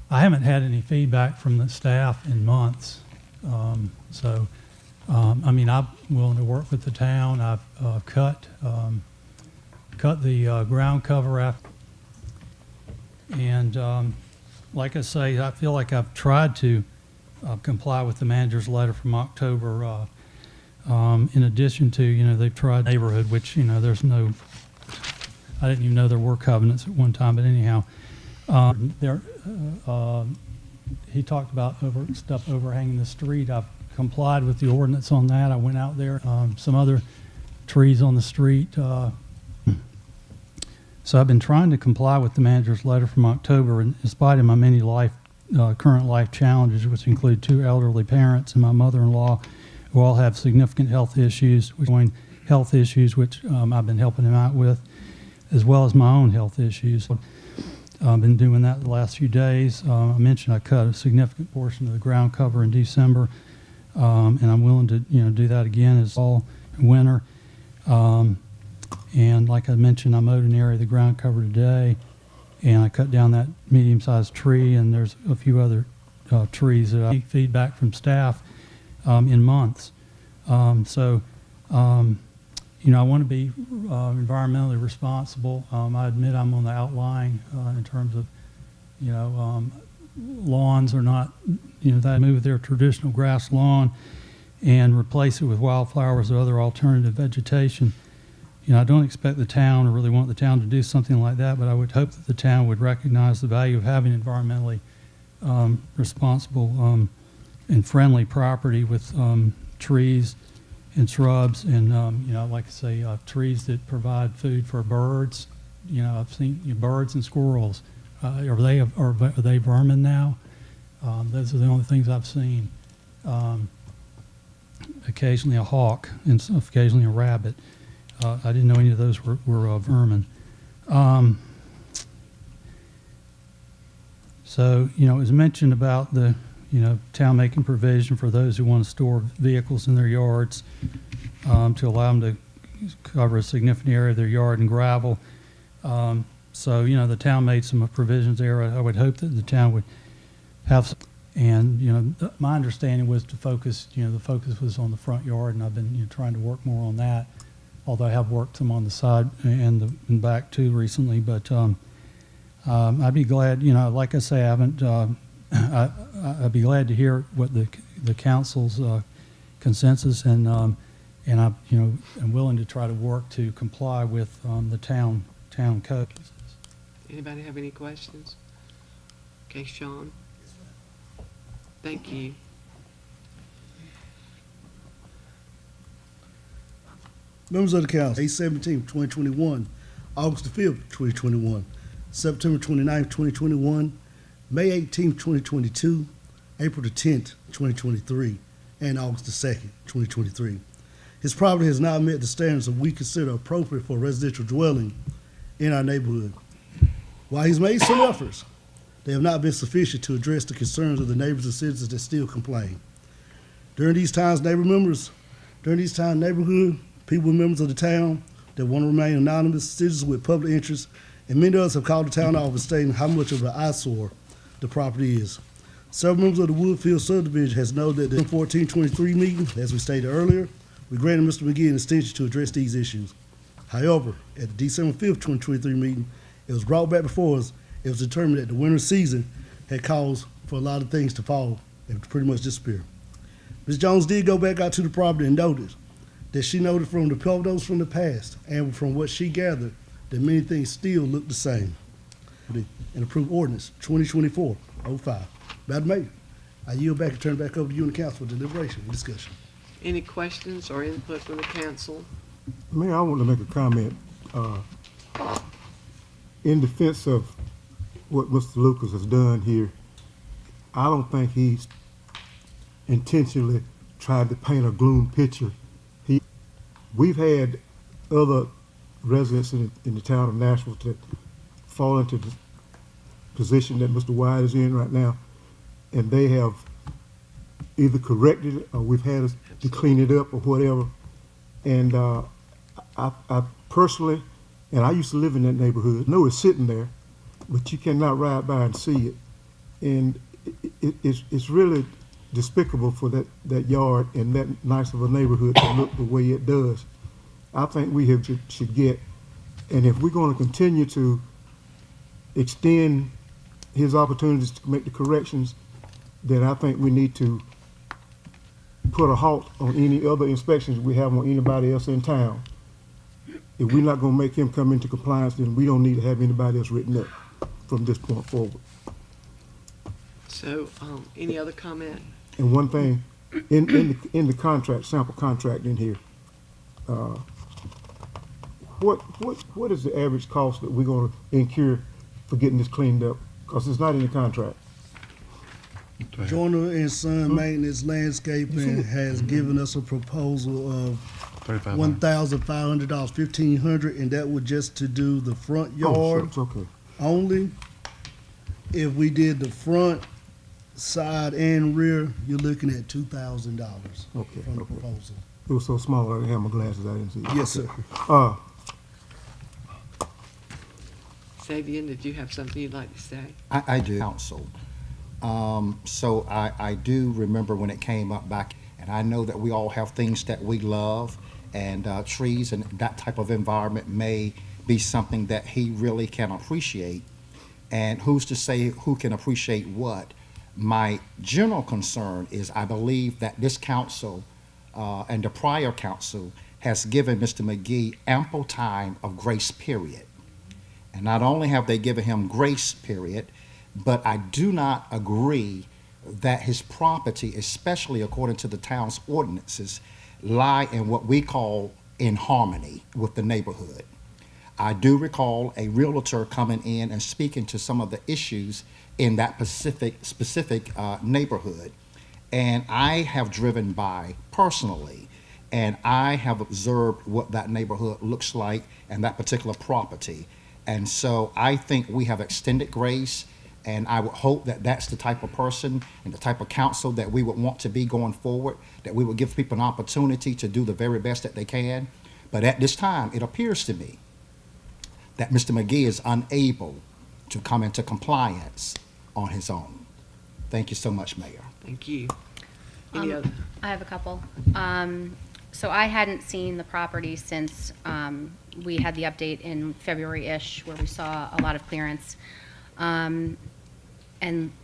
I haven't had any feedback from the staff in months. So, I mean, I'm willing to work with the town. I've cut the ground cover after. And like I say, I feel like I've tried to comply with the manager's letter from October. In addition to, they've tried neighborhood, which, there's no, I didn't even know there were covenants at one time, but anyhow, he talked about stuff overhanging the street. I've complied with the ordinance on that. I went out there, some other trees on the street. So I've been trying to comply with the manager's letter from October, in spite of my many current life challenges, which include 2 elderly parents and my mother-in-law, who all have significant health issues, which I've been helping them out with, as well as my own health issues. I've been doing that the last few days. I mentioned I cut a significant portion of the ground cover in December, and I'm willing to do that again as fall and winter. And like I mentioned, I mowed an area of the ground cover today, and I cut down that medium-sized tree, and there's a few other trees that I get feedback from staff in months. I want to be environmentally responsible. I admit I'm on the outlying in terms of, lawns are not, that move their traditional grass lawn and replace it with wildflowers or other alternative vegetation. I don't expect the town or really want the town to do something like that, but I would hope that the town would recognize the value of having environmentally responsible and friendly property with trees and shrubs and, like I say, trees that provide food for birds. I've seen birds and squirrels. Are they vermin now? Those are the only things I've seen. Occasionally a hawk and occasionally a rabbit. I didn't know any of those were vermin. So, it was mentioned about the town making provision for those who want to store vehicles in their yards to allow them to cover a significant area of their yard in gravel. So, the town made some provisions there. I would hope that the town would have some, and, my understanding was to focus, the focus was on the front yard, and I've been trying to work more on that, although I have worked some on the side and back too recently. But I'd be glad, like I say, I haven't, I'd be glad to hear what the council's consensus, and I'm willing to try to work to comply with the town code. Anybody have any questions? Okay, Sean. Thank you. Members of the council, May 17th, 2021, August the 5th, 2021, September 29th, 2021, May 18th, 2022, April the 10th, 2023, and August the 2nd, 2023. His property has not met the standards that we consider appropriate for a residential dwelling in our neighborhood. While he's made some efforts, they have not been sufficient to address the concerns of the neighbors and citizens that still complain. During these times, neighborhood people, members of the town that want to remain anonymous, citizens with public interest, and many others have called the town office stating how much of an eyesore the property is. Several members of the Woodfield subdivision has noted that the 1423 meeting, as we stated earlier, we granted Mr. McGee an extension to address these issues. However, at the December 5th, 2023 meeting, it was brought back before us. It was determined that the winter season had caused for a lot of things to fall and to pretty much disappear. Ms. Jones did go back out to the property and noted that she noted from the photos from the past and from what she gathered that many things still look the same. And approved ordinance 2024-05. Madam Mayor, I yield back and turn it back over to you and the council for deliberation and discussion. Any questions or input from the council? Mayor, I want to make a comment in defense of what Mr. Lucas has done here. I don't think he's intentionally tried to paint a gloom picture. We've had other residents in the town of Nashville that fall into the position that Mr. White is in right now, and they have either corrected it or we've had to clean it up or whatever. And I personally, and I used to live in that neighborhood, know it's sitting there, but you cannot ride by and see it. And it's really despicable for that yard and that nice of a neighborhood to look the way it does. I think we should get, and if we're going to continue to extend his opportunities to make the corrections, then I think we need to put a halt on any other inspections we have on anybody else in town. If we're not going to make him come into compliance, then we don't need to have anybody else written up from this point forward. So, any other comment? And one thing, in the contract, sample contract in here, what is the average cost that we're going to incur for getting this cleaned up? Because it's not in the contract. Joyner and Son Maintenance Landscaping has given us a proposal of $1,500, $1,500, and that would just to do the front yard Oh, okay. only. If we did the front, side, and rear, you're looking at $2,000 Okay, from the okay. proposal. It was so small I didn't have my glasses. I didn't see it. Yes, sir. Savian, did you have something you'd like to say? I do. Council. So I do remember when it came up back, and I know that we all have things that we love, and trees and that type of environment may be something that he really can appreciate. And who's to say who can appreciate what? My general concern is I believe that this council and the prior council has given Mr. McGee ample time of grace period. And not only have they given him grace period, but I do not agree that his property, especially according to the town's ordinances, lie in what we call in harmony with the neighborhood. I do recall a realtor coming in and speaking to some of the issues in that specific neighborhood. And I have driven by personally, and I have observed what that neighborhood looks like and that particular property. And so I think we have extended grace, and I would hope that that's the type of person and the type of council that we would want to be going forward, that we would give people an opportunity to do the very best that they can. But at this time, it appears to me that Mr. McGee is unable to come into compliance on his own. Thank you so much, Mayor. Thank you. Any other? I have a couple. So I hadn't seen the property since we had the update in February-ish where we saw a lot of clearance. And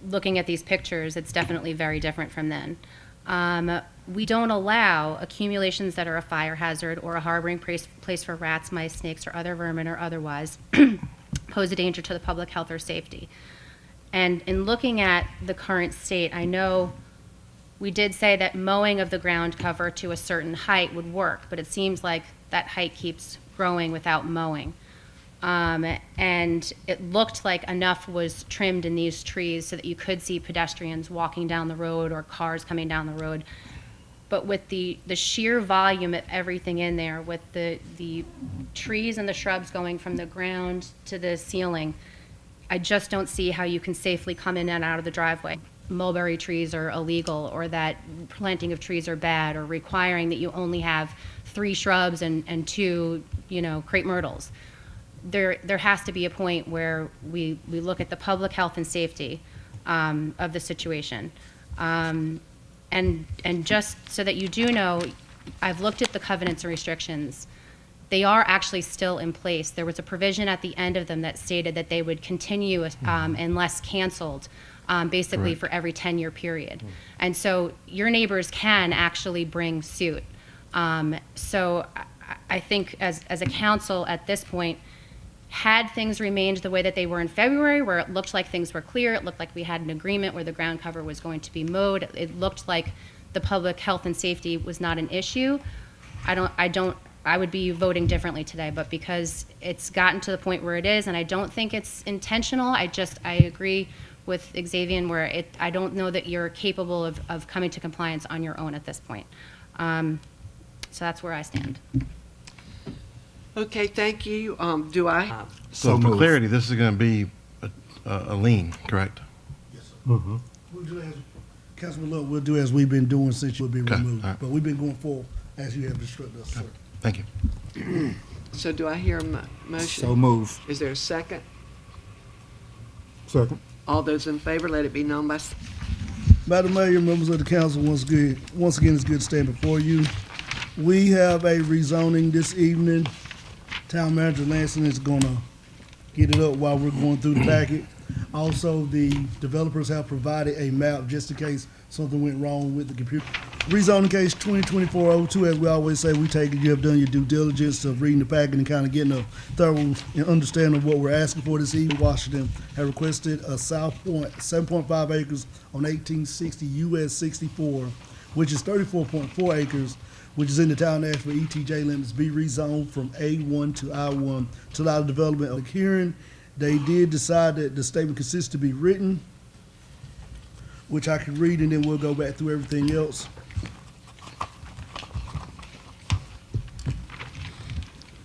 looking at these pictures, it's definitely very different from then. We don't allow accumulations that are a fire hazard or a harboring place for rats, mice, snakes, or other vermin or otherwise pose a danger to the public health or safety. And in looking at the current state, I know we did say that mowing of the ground cover to a certain height would work, but it seems like that height keeps growing without mowing. And it looked like enough was trimmed in these trees so that you could see pedestrians walking down the road or cars coming down the road. But with the sheer volume of everything in there, with the trees and the shrubs going from the ground to the ceiling, I just don't see how you can safely come in and out of the driveway. Mulberry trees are illegal, or that planting of trees are bad, or requiring that you only have 3 shrubs and 2, crepe myrtles. There has to be a point where we look at the public health and safety of the situation. And just so that you do know, I've looked at the covenants and restrictions. They are actually still in place. There was a provision at the end of them that stated that they would continue unless canceled, basically for every 10-year period. And so your neighbors can actually bring suit. So I think as a council at this point, had things remained the way that they were in February, where it looked like things were clear, it looked like we had an agreement where the ground cover was going to be mowed, it looked like the public health and safety was not an issue, I would be voting differently today. But because it's gotten to the point where it is, and I don't think it's intentional, I agree with Xavier where I don't know that you're capable of coming to compliance on your own at this point. So that's where I stand. Okay, thank you. Do I? So for moved. clarity, this is going to be a lien, correct? Mm-hmm. We'll do as, Councilman Love, we'll do as we've been doing since you'll be Okay, removed. all right. But we've been going forward as you have instructed us, sir. Thank you. So do I hear a motion? So move. Is there a second? Second. All those in favor, let it be known by, Madam Mayor, members of the council, once again, it's good to stand before you. We have a rezoning this evening. Town Manager Lansing is gonna get it up while we're going through the packet. Also, the developers have provided a map just in case something went wrong with the computer. Rezoning case 2024-02, as we always say, we take it you have done your due diligence of reading the packet and kind of getting a thorough understanding of what we're asking for this evening. Washington have requested a South Point 7.5 acres on 1860 US 64, which is 34.4 acres, which is in the town of Nashville ETJ limits, be rezoned from A1 to I1 to allow the development of the hearing. They did decide that the statement consists to be written, which I can read, and then we'll go back through everything else.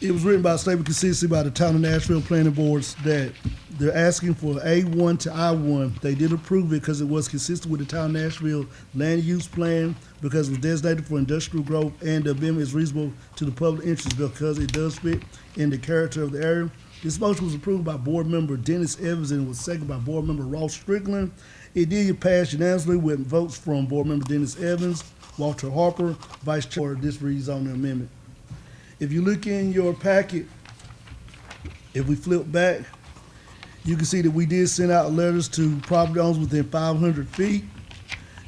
It was written by a statement consisting by the town of Nashville planning boards that they're asking for A1 to I1. They did approve it because it was consistent with the town of Nashville land use plan, because it was designated for industrial growth, and the amendment is reasonable to the public interest because it does fit in the character of the area. This motion was approved by board member Dennis Evans and was seconded by board member Ross Strickland. It did pass unanimously with votes from board member Dennis Evans, Walter Harper, vice chair of this rezoning amendment. If you look in your packet, if we flip back, you can see that we did send out letters to property owners within 500 feet.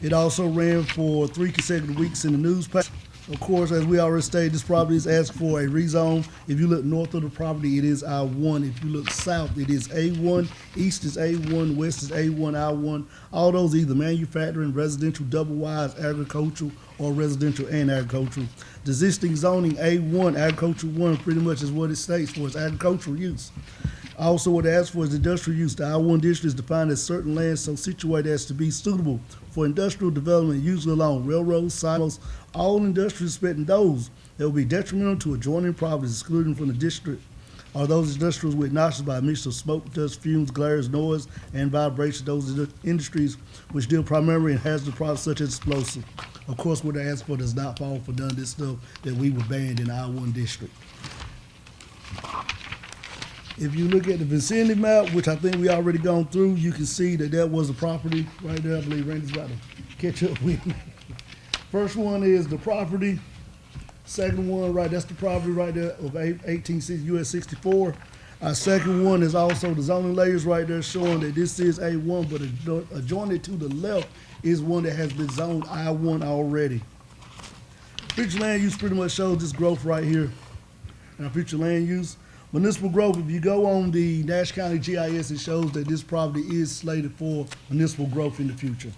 It also ran for 3 consecutive weeks in the newspaper. Of course, as we already stated, this property is asked for a rezone. If you look north of the property, it is I1. If you look south, it is A1. East is A1. West is A1, I1. All those either manufacturing, residential, double wise, agricultural, or residential and agricultural. The existing zoning A1, agricultural 1, pretty much is what it states for its agricultural use. Also, what it asks for is industrial use. The I1 district is defined as certain land so situated as to be suitable for industrial development, usually along railroads, silos, all industrial respecting those that will be detrimental to adjoining properties excluding from the district are those industrials with noxious by a mixture of smoke, dust, fumes, glares, noise, and vibration. Those industries which deal primarily in hazardous products such as explosives. Of course, what they ask for does not fall for none of this stuff that we were banned in the I1 district. If you look at the vicinity map, which I think we already gone through, you can see that that was a property right there. I believe Randy's about to catch up with me. First one is the property. Second one, right, that's the property right there of 1860 US 64. Our second one is also the zoning layers right there showing that this is A1, but adjoining to the left is one that has been zoned I1 already. Future land use pretty much shows this growth right here. Now, future land use. Municipal growth, if you go on the Nash County GIS, it shows that this property is slated for municipal growth in the future.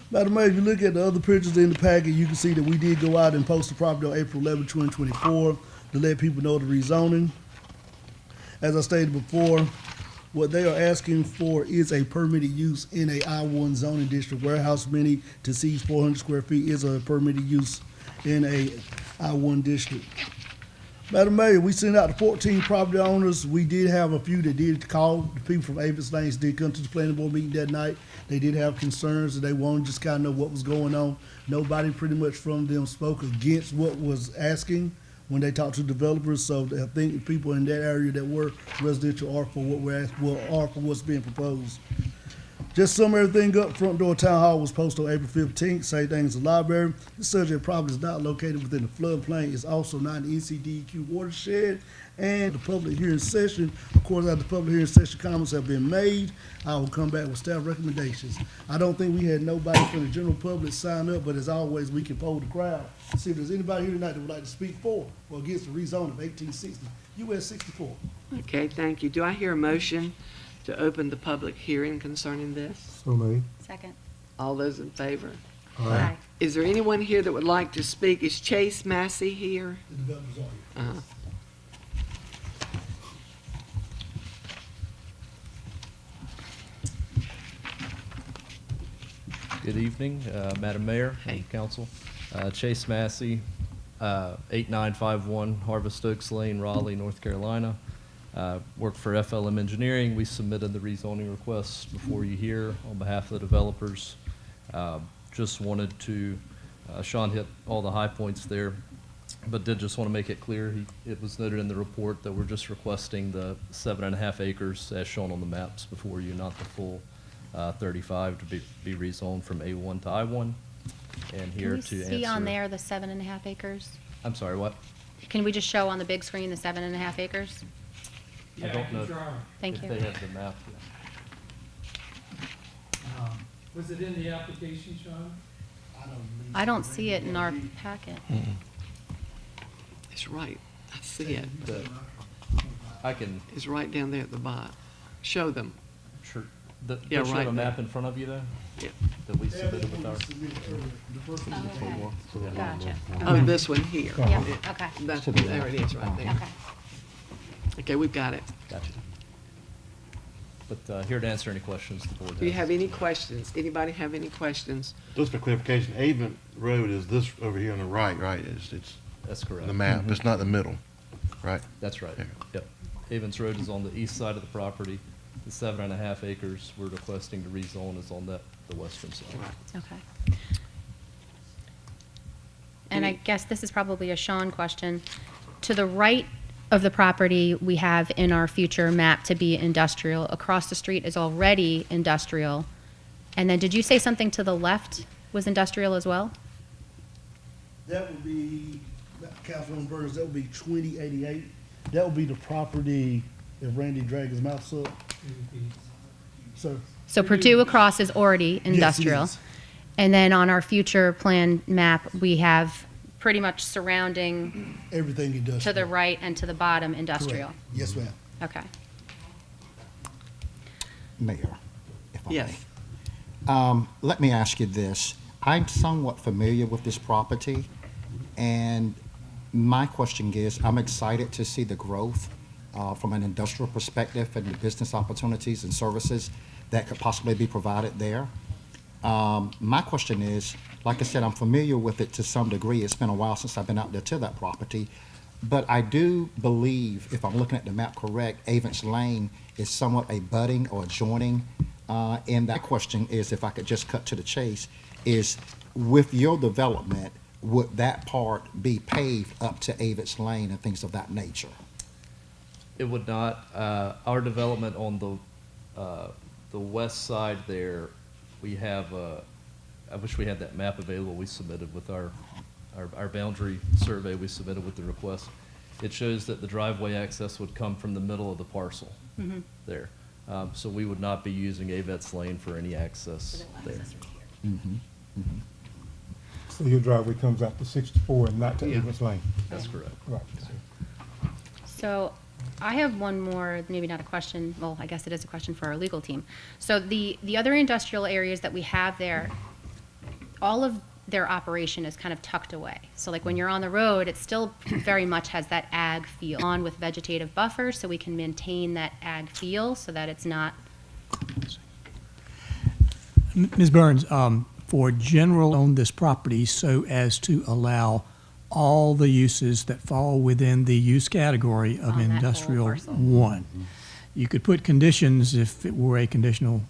Madam Mayor, if you look at the other pictures in the packet, you can see that we did go out and post the property on April 11, 2024 to let people know the rezoning. As I stated before, what they are asking for is a permitted use in a I-1 zoning district. Warehouse mini to exceed 400 square feet is a permitted use in a I-1 district. Madam Mayor, we sent out to 14 property owners. We did have a few that did call. The people from Avis Lanes did come to the planning board meeting that night. They did have concerns and they wanted to just kind of know what was going on. Nobody pretty much from them spoke against what was asking when they talked to developers. So I think the people in that area that were residential are for what we're asking, well, are for what's being proposed. Just sum everything up, front door town hall was posted on April 15th, same thing as the library. The subject property is not located within the floodplain, it's also not in the NCDQ watershed. And the public hearing session, of course, after the public hearing session, comments have been made. I will come back with staff recommendations. I don't think we had nobody from the general public sign up, but as always, we can poll the crowd. See if there's anybody here tonight that would like to speak for or against the rezone of 1860, US 64. Okay, thank you. Do I hear a motion to open the public hearing concerning this? So made. Second. All those in favor? Aye. Is there anyone here that would like to speak? Is Chase Massey here? The developers are here. Uh-huh. Good evening, Madam Mayor Hey. and Council. Chase Massey, 8951 Harvest Oaks Lane, Raleigh, North Carolina. Work for FLM Engineering. We submitted the rezoning request before you here on behalf of the developers. Just wanted to, Sean hit all the high points there, but did just want to make it clear, it was noted in the report that we're just requesting the 7.5 acres as shown on the maps before you, not the full 35 to be rezoned from A1 to I1. And here Can we to see on answer- there the 7.5 acres? I'm sorry, what? Can we just show on the big screen the 7.5 acres? I don't know Thank if you. they have the map. Was it in the application, Sean? I don't see it in our packet. It's right. I see it. I can, It's right down there at the bottom. Show them. sure, Yeah, they show right a map there. in front of you though, Yeah. that we submitted with our. Gotcha. Oh, this one here. Yeah, okay, That's, there it is, right there. okay. Okay, we've got it. Gotcha. But here to answer any questions the board has. Do you have any questions? Anybody have any questions? Just for clarification, Avon Road is this over here on the right, right? It's That's correct. the map. It's not the middle, right? That's right. Yeah. Yep. Avens Road is on the east side of the property. The 7.5 acres we're requesting to rezone is on the western side. Okay. And I guess this is probably a Sean question. To the right of the property, we have in our future map to be industrial. Across the street is already industrial. And then did you say something to the left was industrial as well? That would be, Councilwoman Burns, that would be 2088. That would be the property, if Randy dragged his mouse up. Sir? So Purdue across is already industrial. is. And then on our future plan map, we have pretty much surrounding Everything industrial. to the right and to the bottom industrial. Correct. Yes, ma'am. Okay. Mayor, if I Yes. may. Let me ask you this. I'm somewhat familiar with this property, and my question is, I'm excited to see the growth from an industrial perspective and the business opportunities and services that could possibly be provided there. My question is, like I said, I'm familiar with it to some degree. It's been a while since I've been out there to that property. But I do believe, if I'm looking at the map correct, Avens Lane is somewhat a budding or adjoining. And that question is, if I could just cut to the chase, is with your development, would that part be paved up to Avens Lane and things of that nature? It would not. Our development on the west side there, we have, I wish we had that map available we submitted with our boundary survey we submitted with the request. It shows that the driveway access would come from the middle of the parcel there. So we would not be using Avets Lane for any access there. So your driveway comes out to 64 and not to Yeah. Evans Lane. That's correct. Right. So I have one more, maybe not a question, well, I guess it is a question for our legal team. So the other industrial areas that we have there, all of their operation is kind of tucked away. So like when you're on the road, it still very much has that ag feel on with vegetative buffers, so we can maintain that ag feel so that it's not. Ms. Burns, for general on this property so as to allow all the uses that fall within the use category of On that whole industrial parcel. one. You could put conditions if it were a conditional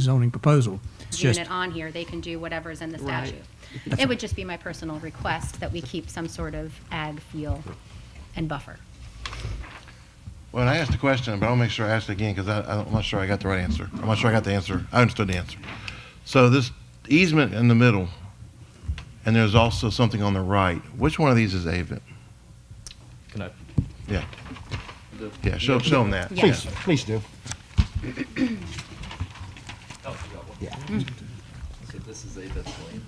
zoning proposal. It's just, Unit on here, they can do whatever's in the Right. statute. It would just be my personal request that we keep some sort of ag feel and buffer. Well, I asked the question, but I'll make sure I ask it again because I'm not sure I got the right answer. I'm not sure I got the answer. I understood the answer. So this easement in the middle, and there's also something on the right. Which one of these is Avent? Can I? Yeah. Yeah, show them that. Yeah. Please, please do. Oh, you got one. Yeah. So this is Avent's lane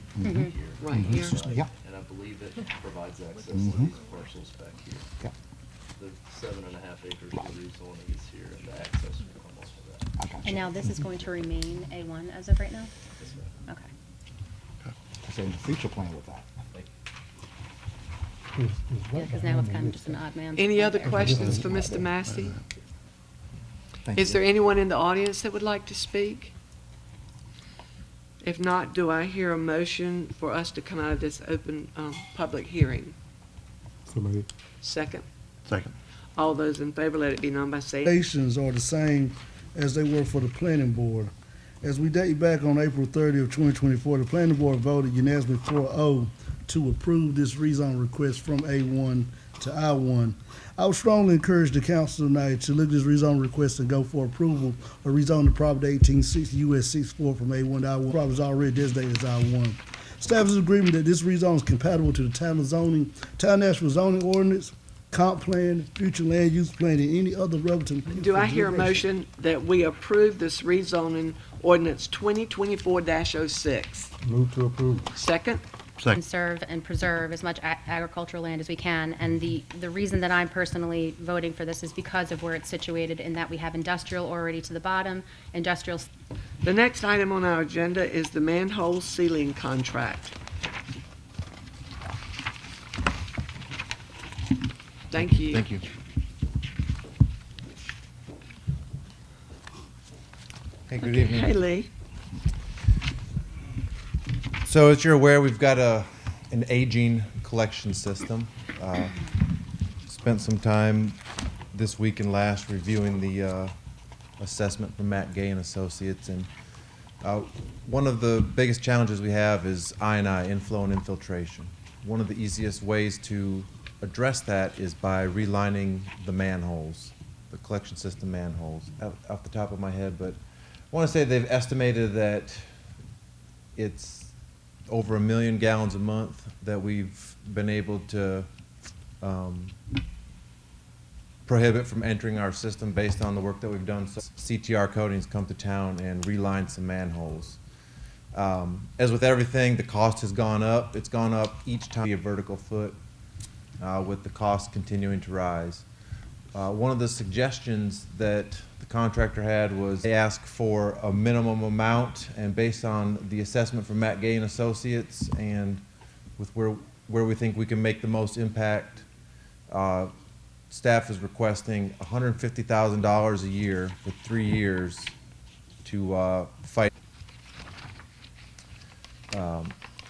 here. Right here. Yep. And I believe it provides access to these parcels back here. Yep. The 7.5 acres for rezoning is here, and the access will come off of that. I got And you. now this is going to remain A1 as of right now? That's right. Okay. I said in the future plan with that. Thank Yeah, you. because now it's kind of just an odd man. Any other there. questions for Mr. Massey? Thank Is you. there anyone in the audience that would like to speak? If not, do I hear a motion for us to come out of this open, public hearing? So made. Second? Second. All those in favor, let it be known by saying. Recommendations are the same as they were for the planning board. As we date back on April 30th, 2024, the planning board voted unanimously 4-0 to approve this rezone request from A1 to I1. I would strongly encourage the council tonight to look at this rezone request and go for approval or rezone the property 1860 US 64 from A1 to I1. Property is already designated as I1. Staff is in agreement that this rezone is compatible to the town Nashville zoning ordinance, comp plan, future land use plan, and any other relevant. Do I hear a consideration. motion that we approve this rezoning ordinance 2024-06? Move to approve. Second? Second. Conserve and preserve as much agricultural land as we can. And the reason that I'm personally voting for this is because of where it's situated, in that we have industrial already to the bottom, industrial. The next item on our agenda is the manhole sealing contract. Thank you. Thank you. Hey, good evening. Hey, Lee. So as you're aware, we've got an aging collection system. Spent some time this week and last reviewing the assessment from Matt Gay and Associates, and one of the biggest challenges we have is I&I, inflow and infiltration. One of the easiest ways to address that is by relining the manholes, the collection system manholes, off the top of my head, but I want to say they've estimated that it's over 1 million gallons a month that we've been able to prohibit from entering our system based on the work that we've done. So CTR Coatings come to town and relined some manholes. As with everything, the cost has gone up. It's gone up each time a vertical foot, with the cost continuing to rise. One of the suggestions that the contractor had was they ask for a minimum amount, and based on the assessment from Matt Gay and Associates and with where we think we can make the most impact, staff is requesting $150,000 a year for 3 years to fight.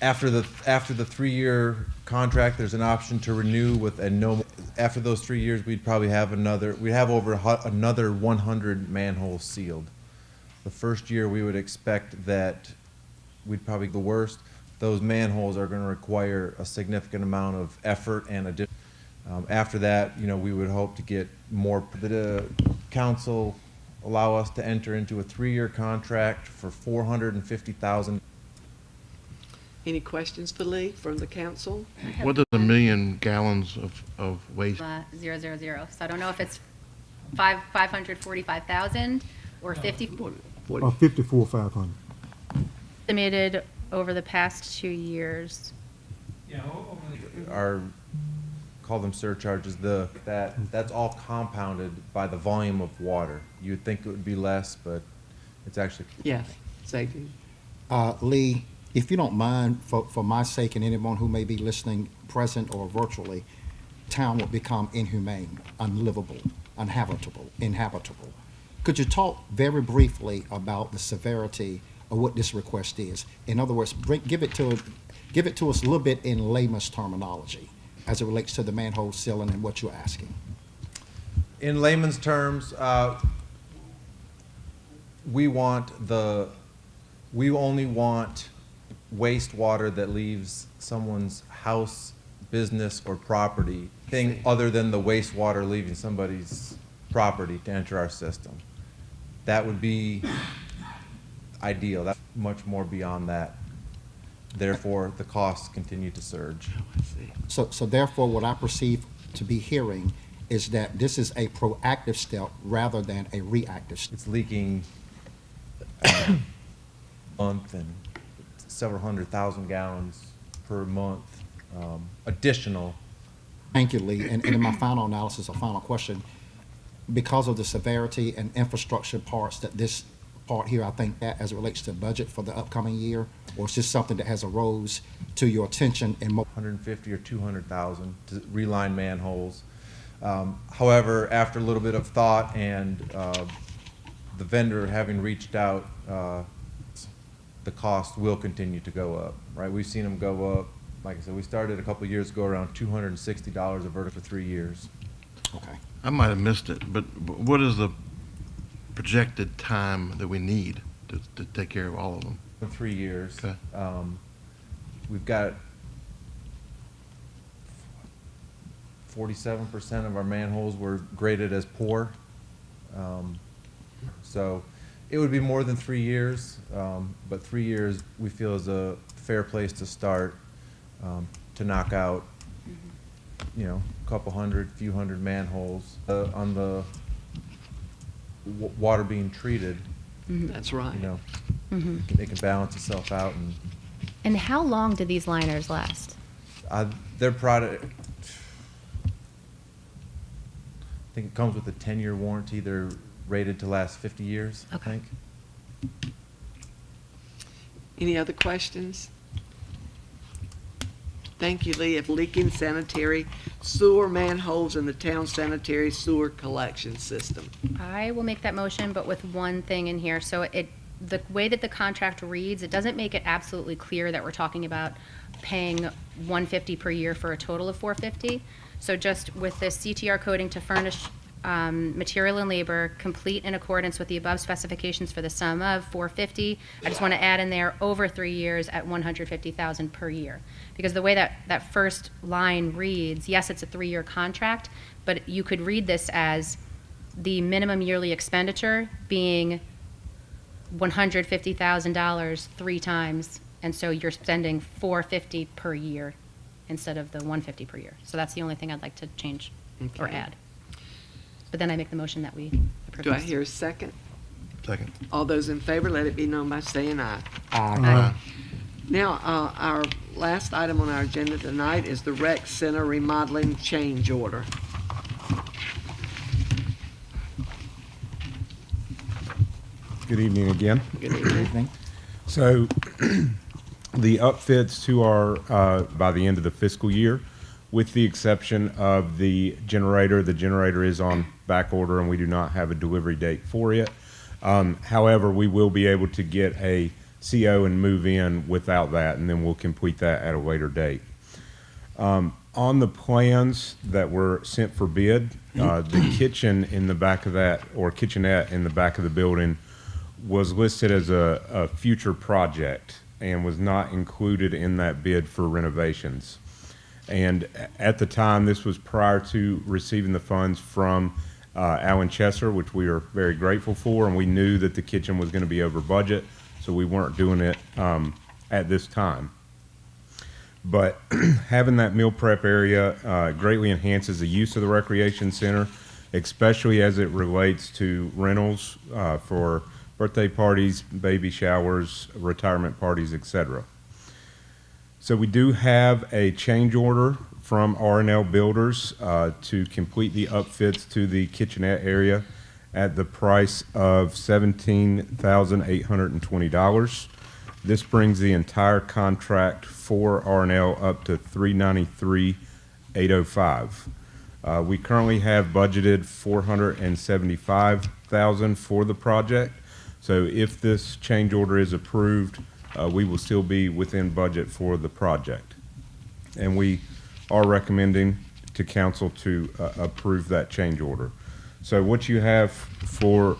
After the 3-year contract, there's an option to renew with a no. After those 3 years, we'd have over another 100 manholes sealed. The first year, we would expect that we'd probably the worst. Those manholes are going to require a significant amount of effort and addition. After that, we would hope to get more. The council allow us to enter into a 3-year contract for $450,000. Any questions for Lee from the council? What does 1 million gallons of waste? 000. So I don't know if it's 545,000 or 50. 54,500. Estimated over the past 2 years. Our, call them surcharges, that's all compounded by the volume of water. You'd think it would be less, but it's actually. Yes, safety. Lee, If you don't mind, for my sake and anyone who may be listening, present or virtually, town will become inhumane, unlivable, inhabitable. Could you talk very briefly about the severity of what this request is? In other words, give it to us a little bit in layman's terminology as it relates to the manhole ceiling and what you're asking. In layman's terms, we only want wastewater that leaves someone's house, business, or property, thing other than the wastewater leaving somebody's property to enter our system. That would be ideal. That's much more beyond that. Therefore, the costs continue to surge. So therefore, what I perceive to be hearing is that this is a proactive step rather than a reactive step. It's leaking a month and several 100,000 gallons per month additional. Thank you, Lee. And in my final analysis, a final question, because of the severity and infrastructure parts that this part here, I think that as it relates to budget for the upcoming year, or is this something that has arose to your attention in 150 or 200,000 to reline manholes. However, after a little bit of thought and the vendor having reached out, the cost will continue to go up, right? We've seen them go up. Like I said, we started a couple of years ago around $260 a vertical for 3 years. Okay. I might have missed it, but what is the projected time that we need to take care of all of them? 3 years. Okay. We've got 47% of our manholes were graded as poor. So it would be more than 3 years, but 3 years we feel is a fair place to start to knock out, you know, a couple hundred, few hundred manholes on the water being treated. That's right. You know, it can balance itself out. And how long do these liners last? Their product, I think it comes with a 10-year warranty. They're rated to last 50 years, I think. Any other questions? Thank you, Lee. Of leaking sanitary sewer manholes in the town sanitary sewer collection system. I will make that motion, but with one thing in here. So the way that the contract reads, it doesn't make it absolutely clear that we're talking about paying $150 per year for a total of $450. So just with this CTR coding to furnish material and labor complete in accordance with the above specifications for the sum of $450. I just want to add in there over 3 years at $150,000 per year. Because the way that first line reads, yes, it's a 3-year contract, but you could read this as the minimum yearly expenditure being $150,000 3 times, and so you're spending $450 per year instead of the $150 per year. So that's the only thing I'd like to change or Okay. add. But then I make the motion that we approve. Do I this. hear a second? Second. All those in favor, let it be known by saying aye. Aye. Now, our last item on our agenda tonight is the rec center remodeling change order. Good evening again. Good evening. So the upfits to our, by the end of the fiscal year, with the exception of the generator is on back order and we do not have a delivery date for it. However, we will be able to get a CO and move in without that, and then we'll complete that at a later date. On the plans that were sent for bid, the kitchen in the back of that, or kitchenette in the back of the building, was listed as a future project and was not included in that bid for renovations. And at the time, this was prior to receiving the funds from Alan Chesser, which we are very grateful for, and we knew that the kitchen was going to be over budget, so we weren't doing it at this time. But having that meal prep area greatly enhances the use of the recreation center, especially as it relates to rentals for birthday parties, baby showers, retirement parties, etc. So we do have a change order from R&L Builders to complete the upfits to the kitchenette area at the price of $17,820. This brings the entire contract for R&L up to $393,805. We currently have budgeted $475,000 for the project. So if this change order is approved, we will still be within budget for the project. And we are recommending to council to approve that change order. So what you have for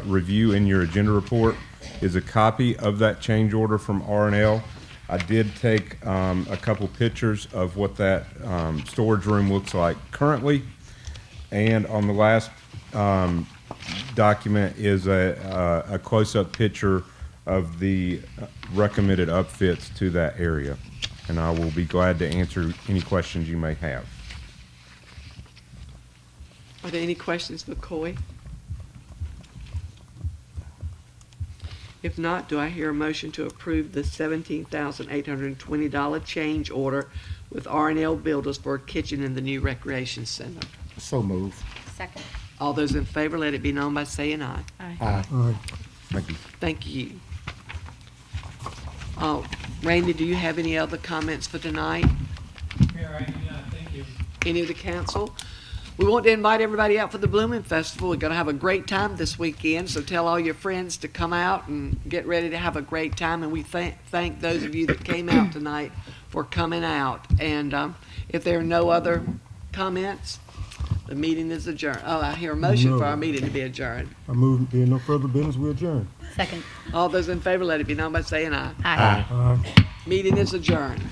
review in your agenda report is a copy of that change order from R&L. I did take a couple pictures of what that storage room looks like currently. And on the last document is a close-up picture of the recommended upfits to that area. And I will be glad to answer any questions you may have. Are there any questions for Coy? If not, do I hear a motion to approve the $17,820 change order with R&L Builders for a kitchen in the new recreation center? So move. Second. All those in favor, let it be known by saying aye. Aye. Aye. All right. Thank you. Thank you. Randy, do you have any other comments for tonight? Mayor, I do not. Thank you. Any of the council? We want to invite everybody out for the Blooming Festival. We're going to have a great time this weekend, so tell all your friends to come out and get ready to have a great time. And we thank those of you that came out tonight for coming out. And if there are no other comments, the meeting is adjourned. Oh, I hear a motion for our meeting to be adjourned. I move, there no further business, we adjourn. Second. All those in favor, let it be known by saying aye. Aye. Aye. Meeting is adjourned.